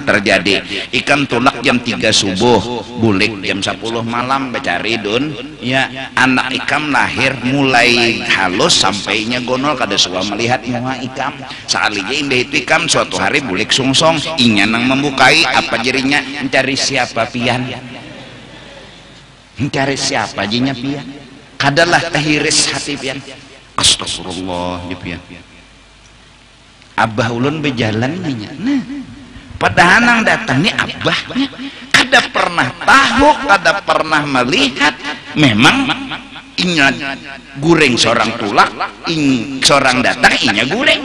terjadi ikam tulak jam 3 subuh bulik jam 10 malam becari dun ya anak ikam lahir mulai halus sampainya gonol kada suka melihat muka ikam sekalinya indah itu ikam suatu hari bulik sungsong inya nang membukai apa jerinya mencari siapa pian mencari siapa jinya pian kadalah tahiris hati pian astagfirullah ya abah ulun berjalan nih nah padahal nang datang nih abahnya kada pernah tahu kada pernah melihat memang inya goreng seorang tulak seorang datang inya goreng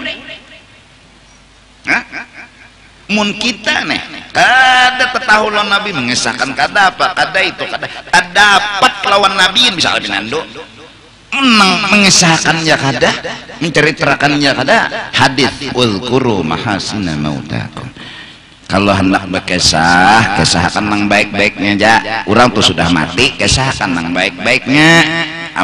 mun kita nih kada tahu lawan Nabi mengesahkan kada apa kada itu kada dapat lawan Nabi bisa pinando mengesahkannya kada menceritakannya kada hadis ulkuru mahasina mautakum kalau hendak kesahkan nang baik-baiknya aja orang tuh sudah mati kesahkan nang baik-baiknya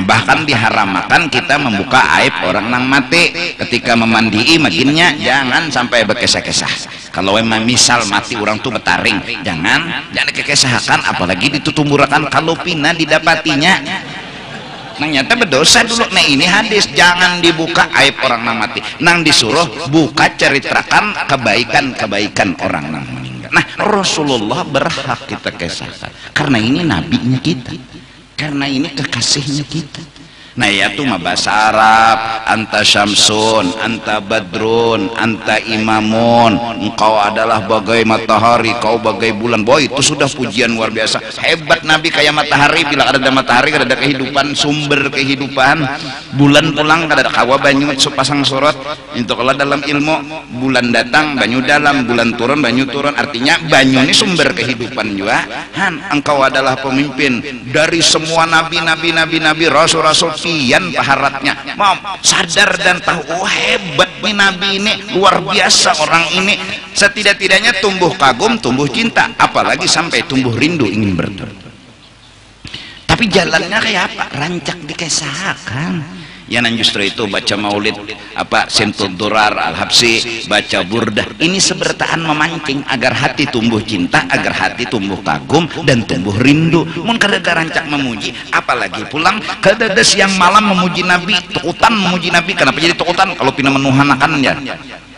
bahkan diharamakan kita membuka aib orang nang mati ketika memandii maginnya jangan sampai berkesah-kesah kalau memang misal mati orang tuh betaring jangan dikesahkan apalagi ditutumburakan kalau pina didapatinya nang nyata berdosa dulu. Nah ini hadis jangan dibuka aib orang nang mati nang disuruh buka ceritakan kebaikan orang nang meninggal. Nah Rasulullah berhak kita kesahkan karena ini nabinya kita karena ini kekasihnya kita. Nah ya tuh mah bahasa Arab anta syamsun anta badrun anta imamun engkau adalah bagai matahari kau bagai bulan boy itu sudah pujian luar biasa hebat Nabi kayak matahari bila ada matahari kada ada kehidupan sumber kehidupan bulan pulang kada ada kawa banyu pasang sorot itu kalau dalam ilmu bulan datang banyu dalam bulan turun banyu turun artinya banyu ini sumber kehidupan juga engkau adalah pemimpin dari semua nabi rasul pian paharatnya mau sadar dan tahu hebat nih nabi ini luar biasa orang ini setidak-tidaknya tumbuh kagum tumbuh cinta apalagi sampai tumbuh rindu ingin bertemu tapi jalannya kayak apa rancak dikesahkan Ya, dan justru itu baca maulid apa Sentud Durar Al-Habsi, baca burdah, ini sebertaan memancing agar hati tumbuh cinta, agar hati tumbuh kagum dan tumbuh rindu. Mun kadada rancak memuji, apalagi pulang kadada siang malam memuji Nabi, tukutan memuji Nabi. Kenapa jadi tukutan? Kalau pina menuhanakan ya.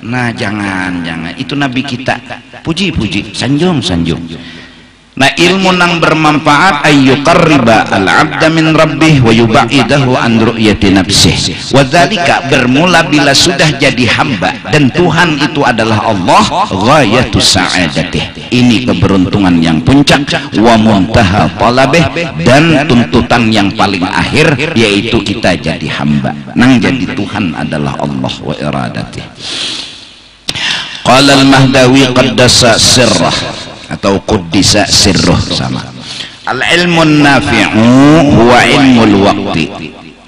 Nah, jangan itu Nabi kita. Puji-puji, sanjung. Nah, ilmu nang bermanfaat ayyuqarriba al-'abda min rabbih wa yubaidahu an ru'yati nafsih. Wa dzalika bermula bila sudah jadi hamba dan Tuhan itu adalah Allah, ghayatus sa'adatih. Ini keberuntungan yang puncak, wa muntaha talabih, dan tuntutan yang paling akhir yaitu kita jadi hamba. Nang jadi Tuhan adalah Allah wa iradatih. Qala al-Mahdawi qaddasa sirrah atau quddisa sirruh sama. Al-ilmun nafi'u huwa ilmul waqti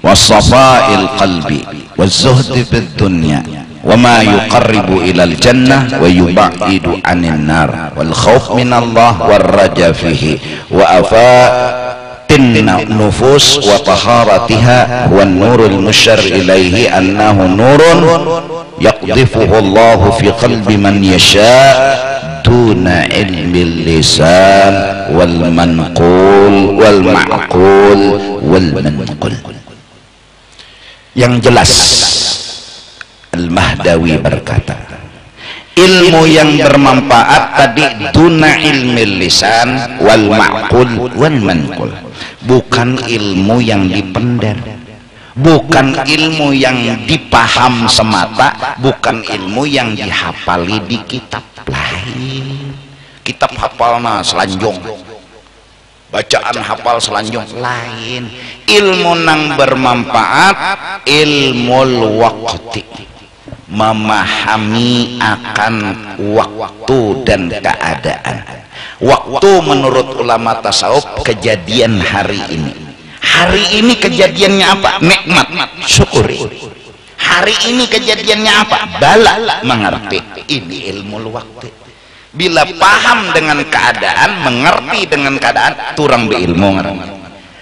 was-safa'il qalbi waz-zuhdi fid dunya wa ma yuqarribu ilal jannah wa yubaidu 'anil nar wal khauf min Allah war raja fihi wa afatin nufus wa taharatiha wan nurul musyar ilaihi annahu nurun yaqdhifuhu Allah fi qalbi man yasha' duna ilmi lisan wal manqul wal ma'qul wal manqul. Yang jelas Al-Mahdawi berkata, ilmu yang bermanfaat tadi duna ilmi lisan wal ma'qul wal manqul, bukan ilmu yang dipendar, bukan ilmu yang dipaham semata, bukan ilmu yang dihafali di kitab lain. Kitab hafalna selanjung, bacaan hafal selanjung lain. Ilmu nang bermanfaat ilmul waqti, memahami akan waktu dan keadaan. Waktu menurut ulama tasawuf kejadian hari ini. Hari ini kejadiannya apa? Nikmat, syukuri. Hari ini kejadiannya apa? Bala, mengerti. Ini ilmu waktu. Bila paham dengan keadaan, mengerti dengan keadaan, turang beilmu ngaranna.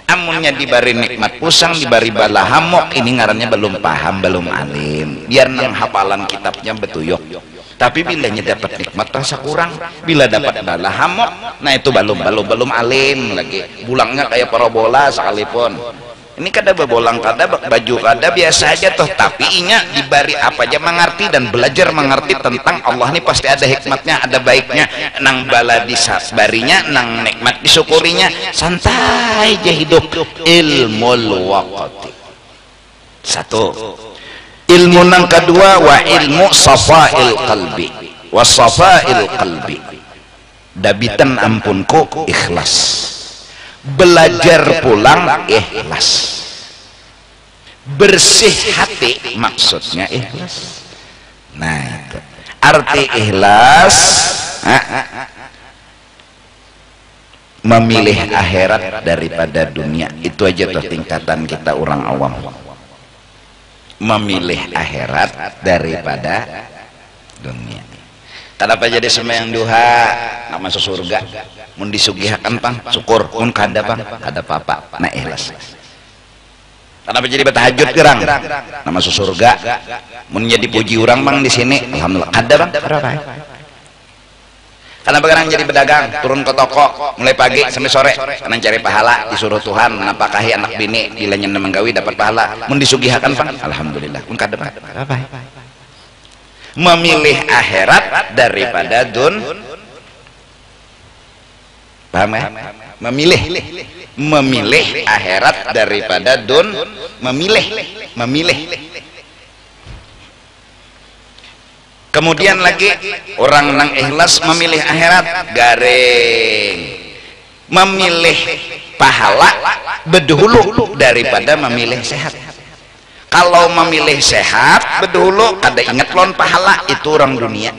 Amunnya dibari nikmat pusang, dibari bala hamok, ini ngarannya belum paham, belum alim. Biar nang hafalan kitabnya betuyok. Tapi bilanya dapat nikmat rasa kurang, bila dapat bala hamok, nah itu belum alim lagi. Bulangnya kayak parabola sekalipun. Ini kada bebolang, kada baju, kada biasa aja toh, tapi inya dibari apa aja mengerti dan belajar mengerti tentang Allah. Ini pasti ada hikmatnya, ada baiknya. Nang bala disabarinya, nang nikmat disyukurinya, santai aja hidup. Ilmul waqti. Satu. Ilmu nang kedua wa ilmu safail qalbi. Wa safail qalbi. Dabitan ampunku ikhlas. Belajar pulang ikhlas, bersih hati maksudnya ikhlas. Nah itu arti ikhlas, memilih akhirat daripada dunia. Itu aja tuh tingkatan kita orang awam, memilih akhirat daripada dunia. Kenapa jadi sembahyang duha nggak masuk surga? Mun disugihakan pang syukur, mun kada pang kada apa-apa, nah ikhlas. Kenapa jadi bertahajud gerang nggak masuk surga? Mun jadi puji orang bang di sini, alhamdulillah kada bang berapa? Kenapa gerang jadi pedagang turun ke toko mulai pagi sampai sore karena cari pahala, disuruh Tuhan napakahi anak bini dilanya menggawi dapat pahala. Mun disugihakan pang alhamdulillah, mun kada bang berapa? Memilih akhirat daripada paham ya? Memilih akhirat daripada memilih. Kemudian lagi orang nang ikhlas memilih akhirat garing, memilih pahala bedahulu daripada memilih sehat. Kalau memilih sehat bedahulu kada ingat lon pahala, itu orang dunia.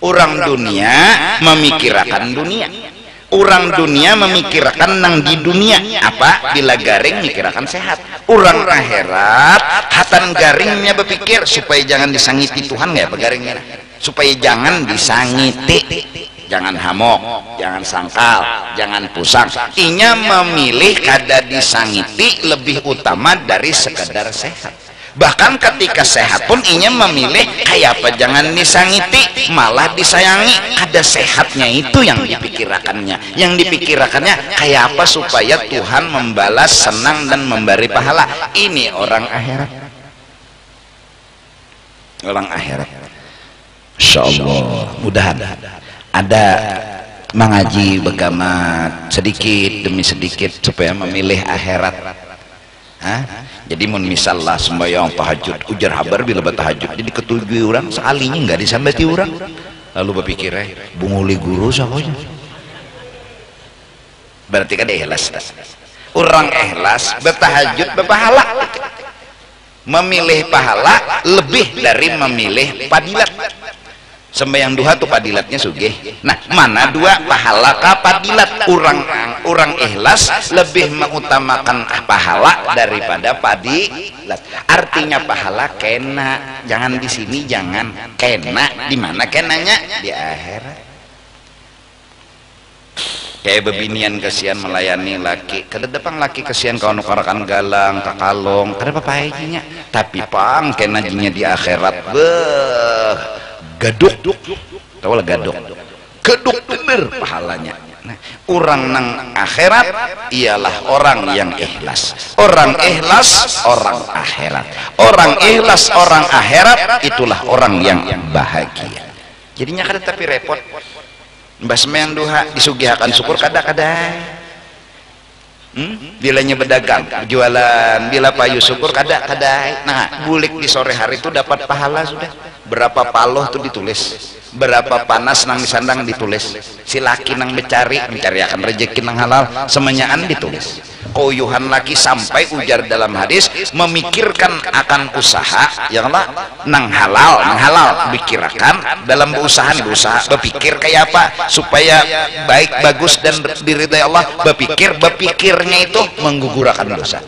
Orang dunia memikirkan dunia. Orang dunia memikirkan nang di dunia apa? Bila garing mikirkan sehat. Orang akhirat hatan garingnya berpikir supaya jangan disangiti Tuhan, nggak begaringnya, supaya jangan disangiti jangan hamok, jangan sangkal, jangan pusang. Inya memilih kada disangiti lebih utama dari sekedar sehat. Bahkan ketika sehat pun inya memilih kayak apa jangan disangiti, malah disayangi. Ada sehatnya itu yang dipikirakannya. Yang dipikirakannya kayak apa supaya Tuhan membalas, senang dan memberi pahala. Ini orang akhirat. Orang akhirat. Insyaallah mudahan ada mengaji begamat sedikit demi sedikit supaya memilih akhirat. Hah? Jadi mun misalnya sembahyang tahajud ujar habar bila bertahajud jadi ketujui orang sekalinya nggak disambati orang lalu berpikir bunguli guru sakonya berarti kan ikhlas orang ikhlas bertahajud berpahala memilih pahala lebih dari memilih padilat. Sembahyang duha tuh padilatnya sugih. Nah, mana dua pahala ka padilat? Orang ikhlas lebih mengutamakan pahala daripada padilat. Artinya pahala kena, jangan di sini, jangan kena. Di mana kenanya? Di akhirat. Kayak bebinian kesian melayani laki, kada depang laki kesian kau nukarakan galang, kakalong, kada apa aja. Tapi pang kena jinya di akhirat. Beuh. Gaduk, tahu lah gaduk bener pahalanya. Nah, orang nang akhirat ialah orang yang ikhlas. Orang ikhlas orang akhirat. Orang ikhlas orang akhirat itulah orang yang bahagia. Jadinya kada tapi repot. Mbah sembahyang duha disugihakan syukur kada. Bilanya berdagang, jualan, bila payu syukur kada. Nah, bulik di sore hari itu dapat pahala sudah. Berapa paloh tuh ditulis, berapa panas nang disandang ditulis, si laki nang mencari akan rezeki nang halal semenyaan ditulis. Koyuhan laki sampai ujar dalam hadis memikirkan akan usaha yang lah nang halal pikirkan dalam berusaha berpikir kayak apa supaya baik bagus dan diridai Allah, berpikirnya itu menggugurkan dosa.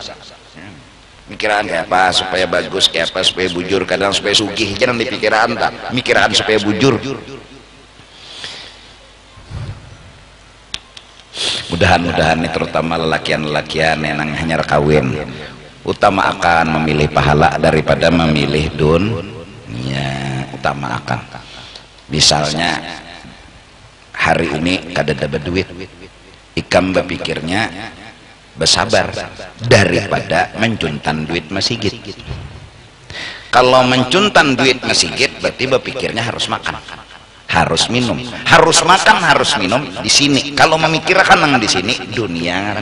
Mikiran kayak apa supaya bagus, kayak apa supaya bujur, kadang supaya sugih, jangan dipikiran tak mikiran supaya bujur. Mudah-mudahan ini terutama lelakian-lelakian yang hanya kawin utama akan memilih pahala daripada memilih dunia. Utama akan misalnya hari ini kada dapat duit, ikam berpikirnya bersabar daripada mencuntan duit masjid. Kalau mencuntan duit masjid berarti berpikirnya harus makan, harus minum, harus makan, harus minum di sini. Kalau memikirkan nang di sini dunia,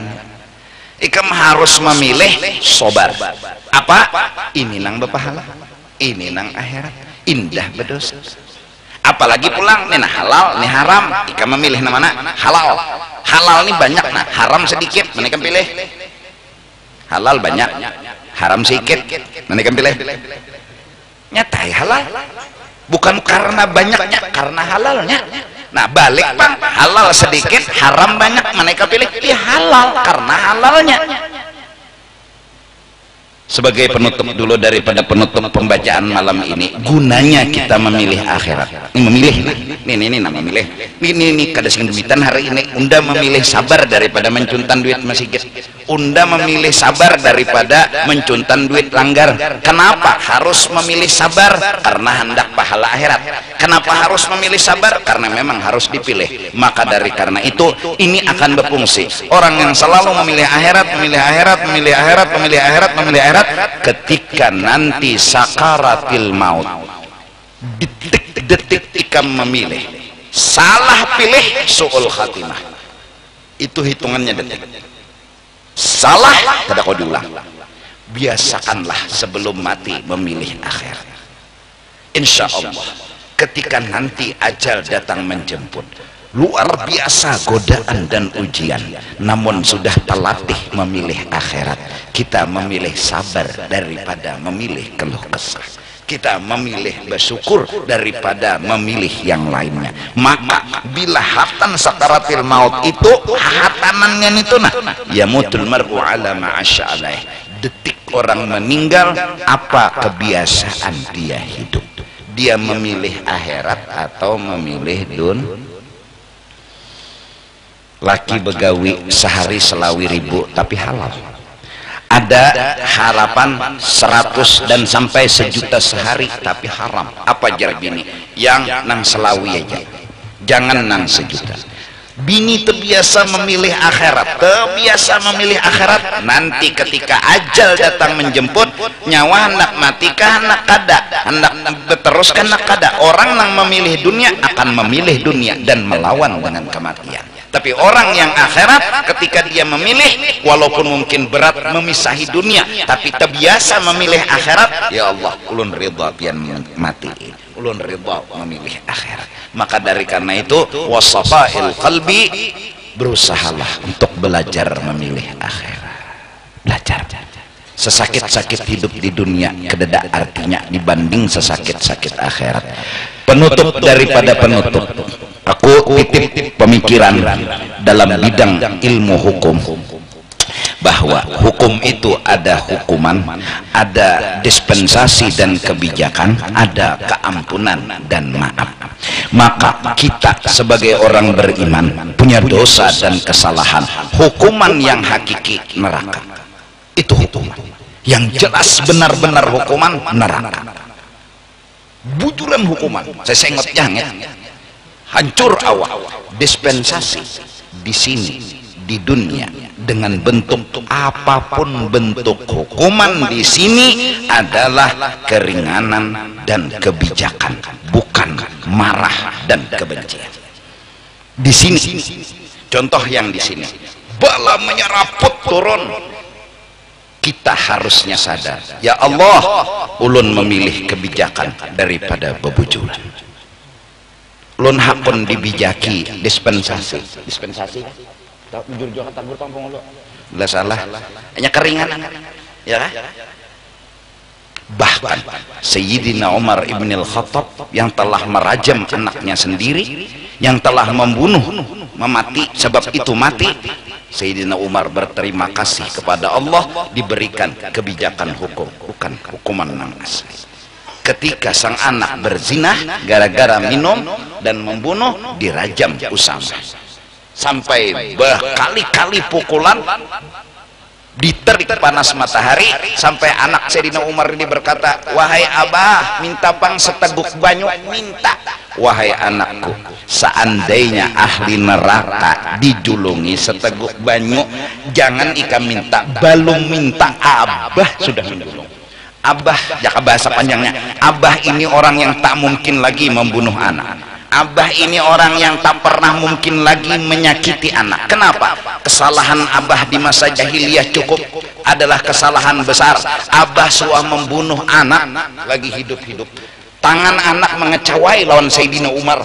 ikam harus memilih sobar. Apa? Ini nang berpahala, ini nang akhirat, indah berdosa. Apalagi pulang nih nah halal, nih haram, ikam memilih namanya halal. Halal ini banyak, nah haram sedikit, mereka pilih. Halal banyak, haram sedikit, mereka pilih. Nyatai halal, bukan karena banyaknya, karena halalnya. Nah balik bang, halal sedikit, haram banyak, mereka pilih. Ya halal karena halalnya. Sebagai penutup dulu daripada penutup pembacaan malam ini, gunanya kita memilih akhirat. Ini memilih, ini nama memilih. Ini kada sing duitan hari ini. Unda memilih sabar daripada mencuntan duit masjid. Unda memilih sabar daripada mencuntan duit langgar. Kenapa harus memilih sabar? Karena hendak pahala akhirat. Kenapa harus memilih sabar? Karena memang harus dipilih. Maka dari karena itu ini akan berfungsi. Orang yang selalu memilih akhirat, memilih akhirat, memilih akhirat, memilih akhirat, memilih akhirat, ketika nanti sakaratil maut, detik-detik ikam memilih, salah pilih su'ul khatimah, itu hitungannya detik. Salah tidak kau diulang. Biasakanlah sebelum mati memilih akhirat. Insya Allah ketika nanti ajal datang menjemput, luar biasa godaan dan ujian, namun sudah terlatih memilih akhirat. Kita memilih sabar daripada memilih keluh kesah. Kita memilih bersyukur daripada memilih yang lainnya. Maka bila hatan sakaratil maut itu hatanannya itu nah yamutul mar'u ala ma'asya alaih, detik orang meninggal apa kebiasaan dia hidup. Dia memilih akhirat atau memilih laki begawi sehari selawi 1000 tapi halal. Ada harapan 100 dan sampai 1 juta sehari tapi haram. Apa jar bini? Yang nang selawi aja, jangan nang 1 juta. Bini terbiasa memilih akhirat, terbiasa memilih akhirat. Nanti ketika ajal datang menjemput, nyawa hendak mati kah hendak kada, hendak berteruskan hendak kada. Orang yang memilih dunia akan memilih dunia dan melawan dengan kematian. Tapi orang yang akhirat ketika dia memilih, walaupun mungkin berat memisahi dunia, tapi terbiasa memilih akhirat. Ya Allah, ulun ridha pian mati, ulun ridha memilih akhirat. Maka dari karena itu, wasafail qalbi, berusahalah untuk belajar memilih akhirat. Belajar. Sesakit-sakit hidup di dunia kededa artinya dibanding sesakit-sakit akhirat. Penutup daripada penutup, aku titip pemikiran dalam bidang ilmu hukum, bahwa hukum itu ada hukuman, ada dispensasi dan kebijakan, ada keampunan dan maaf. Maka kita sebagai orang beriman punya dosa dan kesalahan. Hukuman yang hakiki neraka, itu hukuman yang jelas, benar-benar hukuman neraka. Bujuran hukuman, saya sengot jangan hancur awal. Dispensasi di sini di dunia dengan bentuk apapun bentuk hukuman di sini adalah keringanan dan kebijakan, bukan marah dan kebencian. Di sini contoh yang di sini, bala menyeraput turun, kita harusnya sadar, ya Allah, ulun memilih kebijakan daripada bebujuran. Ulun hakun dibijaki dispensasi. Dispensasi tak bujur juga tak berpampung lo. Lah salah. Hanya keringanan. Ya kan? Bahkan Sayyidina Umar ibn al-Khattab yang telah merajam anaknya sendiri, yang telah membunuh, memati, sebab itu mati, Sayyidina Umar berterima kasih kepada Allah diberikan kebijakan hukum, bukan hukuman nang asli. Ketika sang anak berzina gara-gara minum dan membunuh, dirajam Usama sampai berkali-kali pukulan, diterik panas matahari, sampai anak Sayyidina Umar ini berkata, wahai abah, minta pang seteguk banyu, minta. Wahai anakku, seandainya ahli neraka dijulungi seteguk banyu, jangan ikam minta, belum minta, abah sudah menjulung. Abah, jaka bahasa panjangnya, abah ini orang yang tak mungkin lagi membunuh anak. Abah ini orang yang tak pernah mungkin lagi menyakiti anak. Kenapa? Kesalahan abah di masa jahiliyah cukup adalah kesalahan besar. Abah suah membunuh anak lagi hidup-hidup. Tangan anak mengecawai lawan Sayyidina Umar.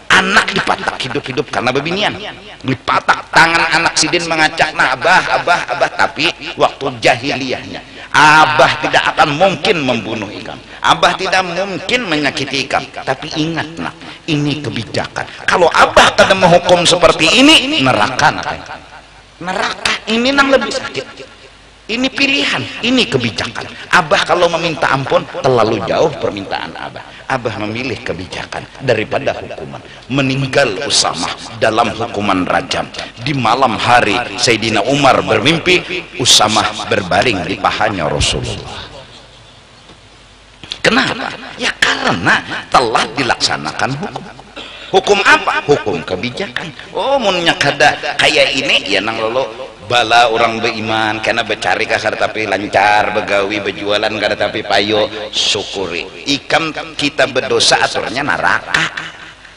Anak dipatak hidup-hidup karena bebinian. Dipatak tangan anak sidin mengacak, nah abah. Tapi waktu jahiliyahnya, abah tidak akan mungkin membunuh ikam. Abah tidak mungkin menyakiti ikam. Tapi ingat nak, ini kebijakan. Kalau abah kada menghukum seperti ini, neraka nak. Neraka ini nang lebih sakit. Ini pilihan, ini kebijakan. Abah kalau meminta ampun terlalu jauh permintaan abah. Abah memilih kebijakan daripada hukuman. Meninggal Usama dalam hukuman rajam. Di malam hari Sayyidina Umar bermimpi Usama berbaring di pahanya Rasulullah. Kenapa? Ya karena telah dilaksanakan hukum. Hukum apa? Hukum kebijakan. Oh, munnya kada kayak ini ya nang lolo bala orang beriman karena bercari kasar tapi lancar, begawi berjualan kada tapi payo, syukuri. Ikam kita berdosa aturnya neraka.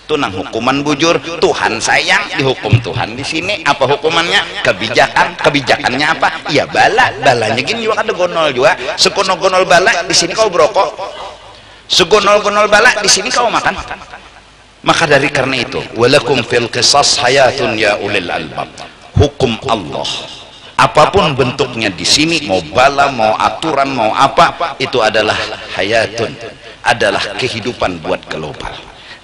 Itu nang hukuman bujur. Tuhan sayang, dihukum Tuhan di sini. Apa hukumannya? Kebijakan. Kebijakannya apa? Ya bala. Balanya gini juga ada gonol juga. Segonol-gonol bala di sini kau berokok. Segonol-gonol bala di sini kau makan. Maka dari karena itu, walakum fil qisas hayatun ya ulil albab. Hukum Allah apapun bentuknya di sini, mau bala, mau aturan, mau apa, itu adalah hayatun, adalah kehidupan buat global.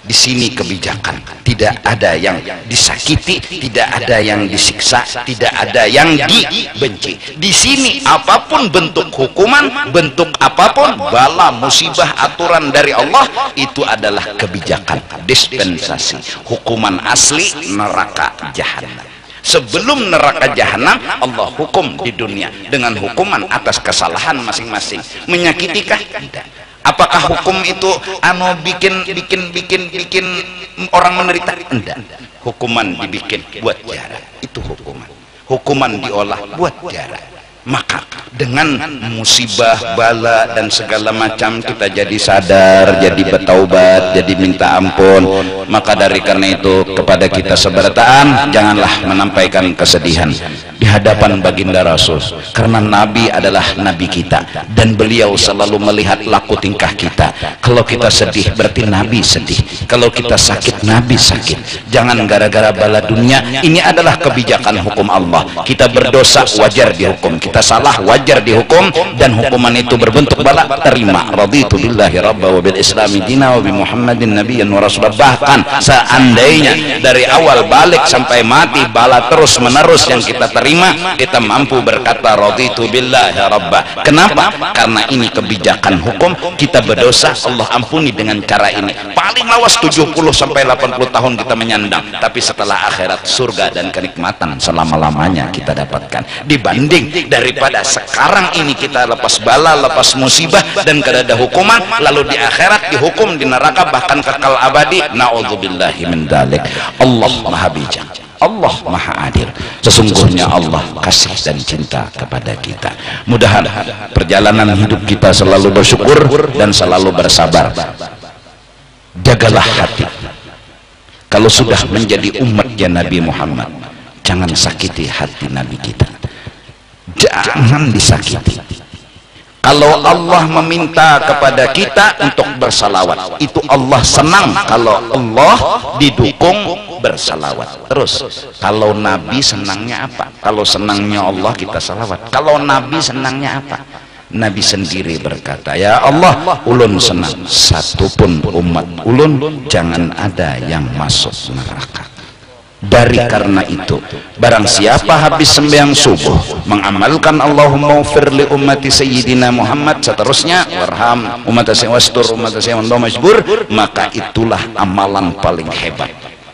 Di sini kebijakan, tidak ada yang disakiti, tidak ada yang disiksa, tidak ada yang dibenci. Di sini apapun bentuk hukuman, bentuk apapun, bala, musibah, aturan dari Allah, itu adalah kebijakan, dispensasi. Hukuman asli neraka jahanam. Sebelum neraka jahanam, Allah hukum di dunia dengan hukuman atas kesalahan masing-masing. Menyakitikah? Tidak. Apakah hukum itu bikin orang menderita? Enggak. Hukuman dibikin buat jara. Itu hukuman. Hukuman diolah buat jara. Maka dengan musibah, bala dan segala macam kita jadi sadar, jadi bertaubat, jadi minta ampun. Maka dari karena itu kepada kita seberataan, janganlah menampaikan kesedihan di hadapan baginda Rasul, karena Nabi adalah Nabi kita dan beliau selalu melihat laku tingkah kita. Kalau kita sedih berarti Nabi sedih, kalau kita sakit Nabi sakit. Jangan gara-gara bala dunia. Ini adalah kebijakan hukum Allah. Kita berdosa wajar dihukum, kita salah wajar dihukum, dan hukuman itu berbentuk bala, terima. Raditu billahi rabba wa bil islami dina wa bi Muhammadin nabiyyan wa rasulah. Bahkan seandainya dari awal balik sampai mati bala terus menerus yang kita terima, kita mampu berkata raditu billahi rabba. Kenapa? Karena ini kebijakan hukum. Kita berdosa, Allah ampuni dengan cara ini. Paling lawas 70 sampai 80 tahun kita menyandang, tapi setelah akhirat surga dan kenikmatan selama-lamanya kita dapatkan, dibanding daripada sekarang ini kita lepas bala, lepas musibah dan kada ada hukuman, lalu di akhirat dihukum di neraka bahkan kekal abadi. Na'udzubillahi min dzalik. Allah Maha Bijak, Allah Maha Adil. Sesungguhnya Allah kasih dan cinta kepada kita. Mudahan perjalanan hidup kita selalu bersyukur dan selalu bersabar. Jagalah hati. Kalau sudah menjadi umatnya Nabi Muhammad, jangan sakiti hati Nabi kita. Jangan disakiti. Kalau Allah meminta kepada kita untuk bersalawat, itu Allah senang kalau Allah didukung bersalawat. Terus kalau Nabi senangnya apa? Kalau senangnya Allah kita salawat. Kalau Nabi senangnya apa? Nabi sendiri berkata, ya Allah, ulun senang satupun umat ulun jangan ada yang masuk neraka. Dari karena itu, barang siapa habis sembahyang subuh mengamalkan Allahumma ufir li ummati sayyidina Muhammad, seterusnya warham ummata wastur ummata majbur, maka itulah amalan paling hebat.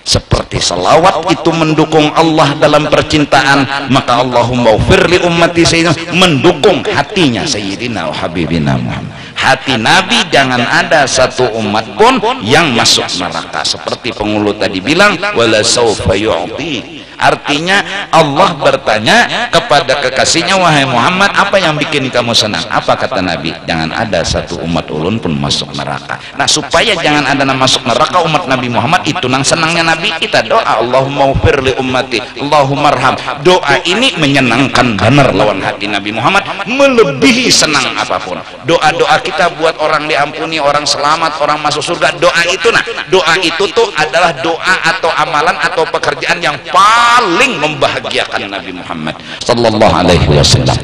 Seperti salawat itu mendukung Allah dalam percintaan, maka Allahumma ufir li ummati sayyidina mendukung hatinya sayyidina wa habibina Muhammad. Hati Nabi jangan ada satu umat pun yang masuk neraka. Seperti penghulu tadi bilang, wala saufa yu'ti. Artinya Allah bertanya kepada kekasihnya, wahai Muhammad, apa yang bikin kamu senang? Apa kata Nabi? Jangan ada satu umat ulun pun masuk neraka. Nah, supaya jangan ada yang masuk neraka umat Nabi Muhammad, itu nang senangnya Nabi kita doa, Allahumma ufir li ummati, Allahumma arham. Doa ini menyenangkan benar lawan hati Nabi Muhammad, melebihi senang apapun. Doa-doa kita buat orang diampuni, orang selamat, orang masuk surga, doa itu doa itu tuh adalah doa atau amalan atau pekerjaan yang paling membahagiakan Nabi Muhammad sallallahu alaihi wasallam.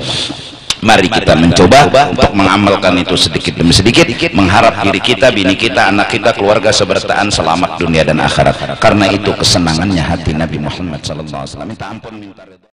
Mari kita mencoba untuk mengamalkan itu sedikit demi sedikit, mengharap diri kita, bini kita, anak kita, keluarga seberataan selamat dunia dan akhirat. Karena itu kesenangannya hati Nabi Muhammad sallallahu alaihi wasallam. Minta ampun, minta ridha.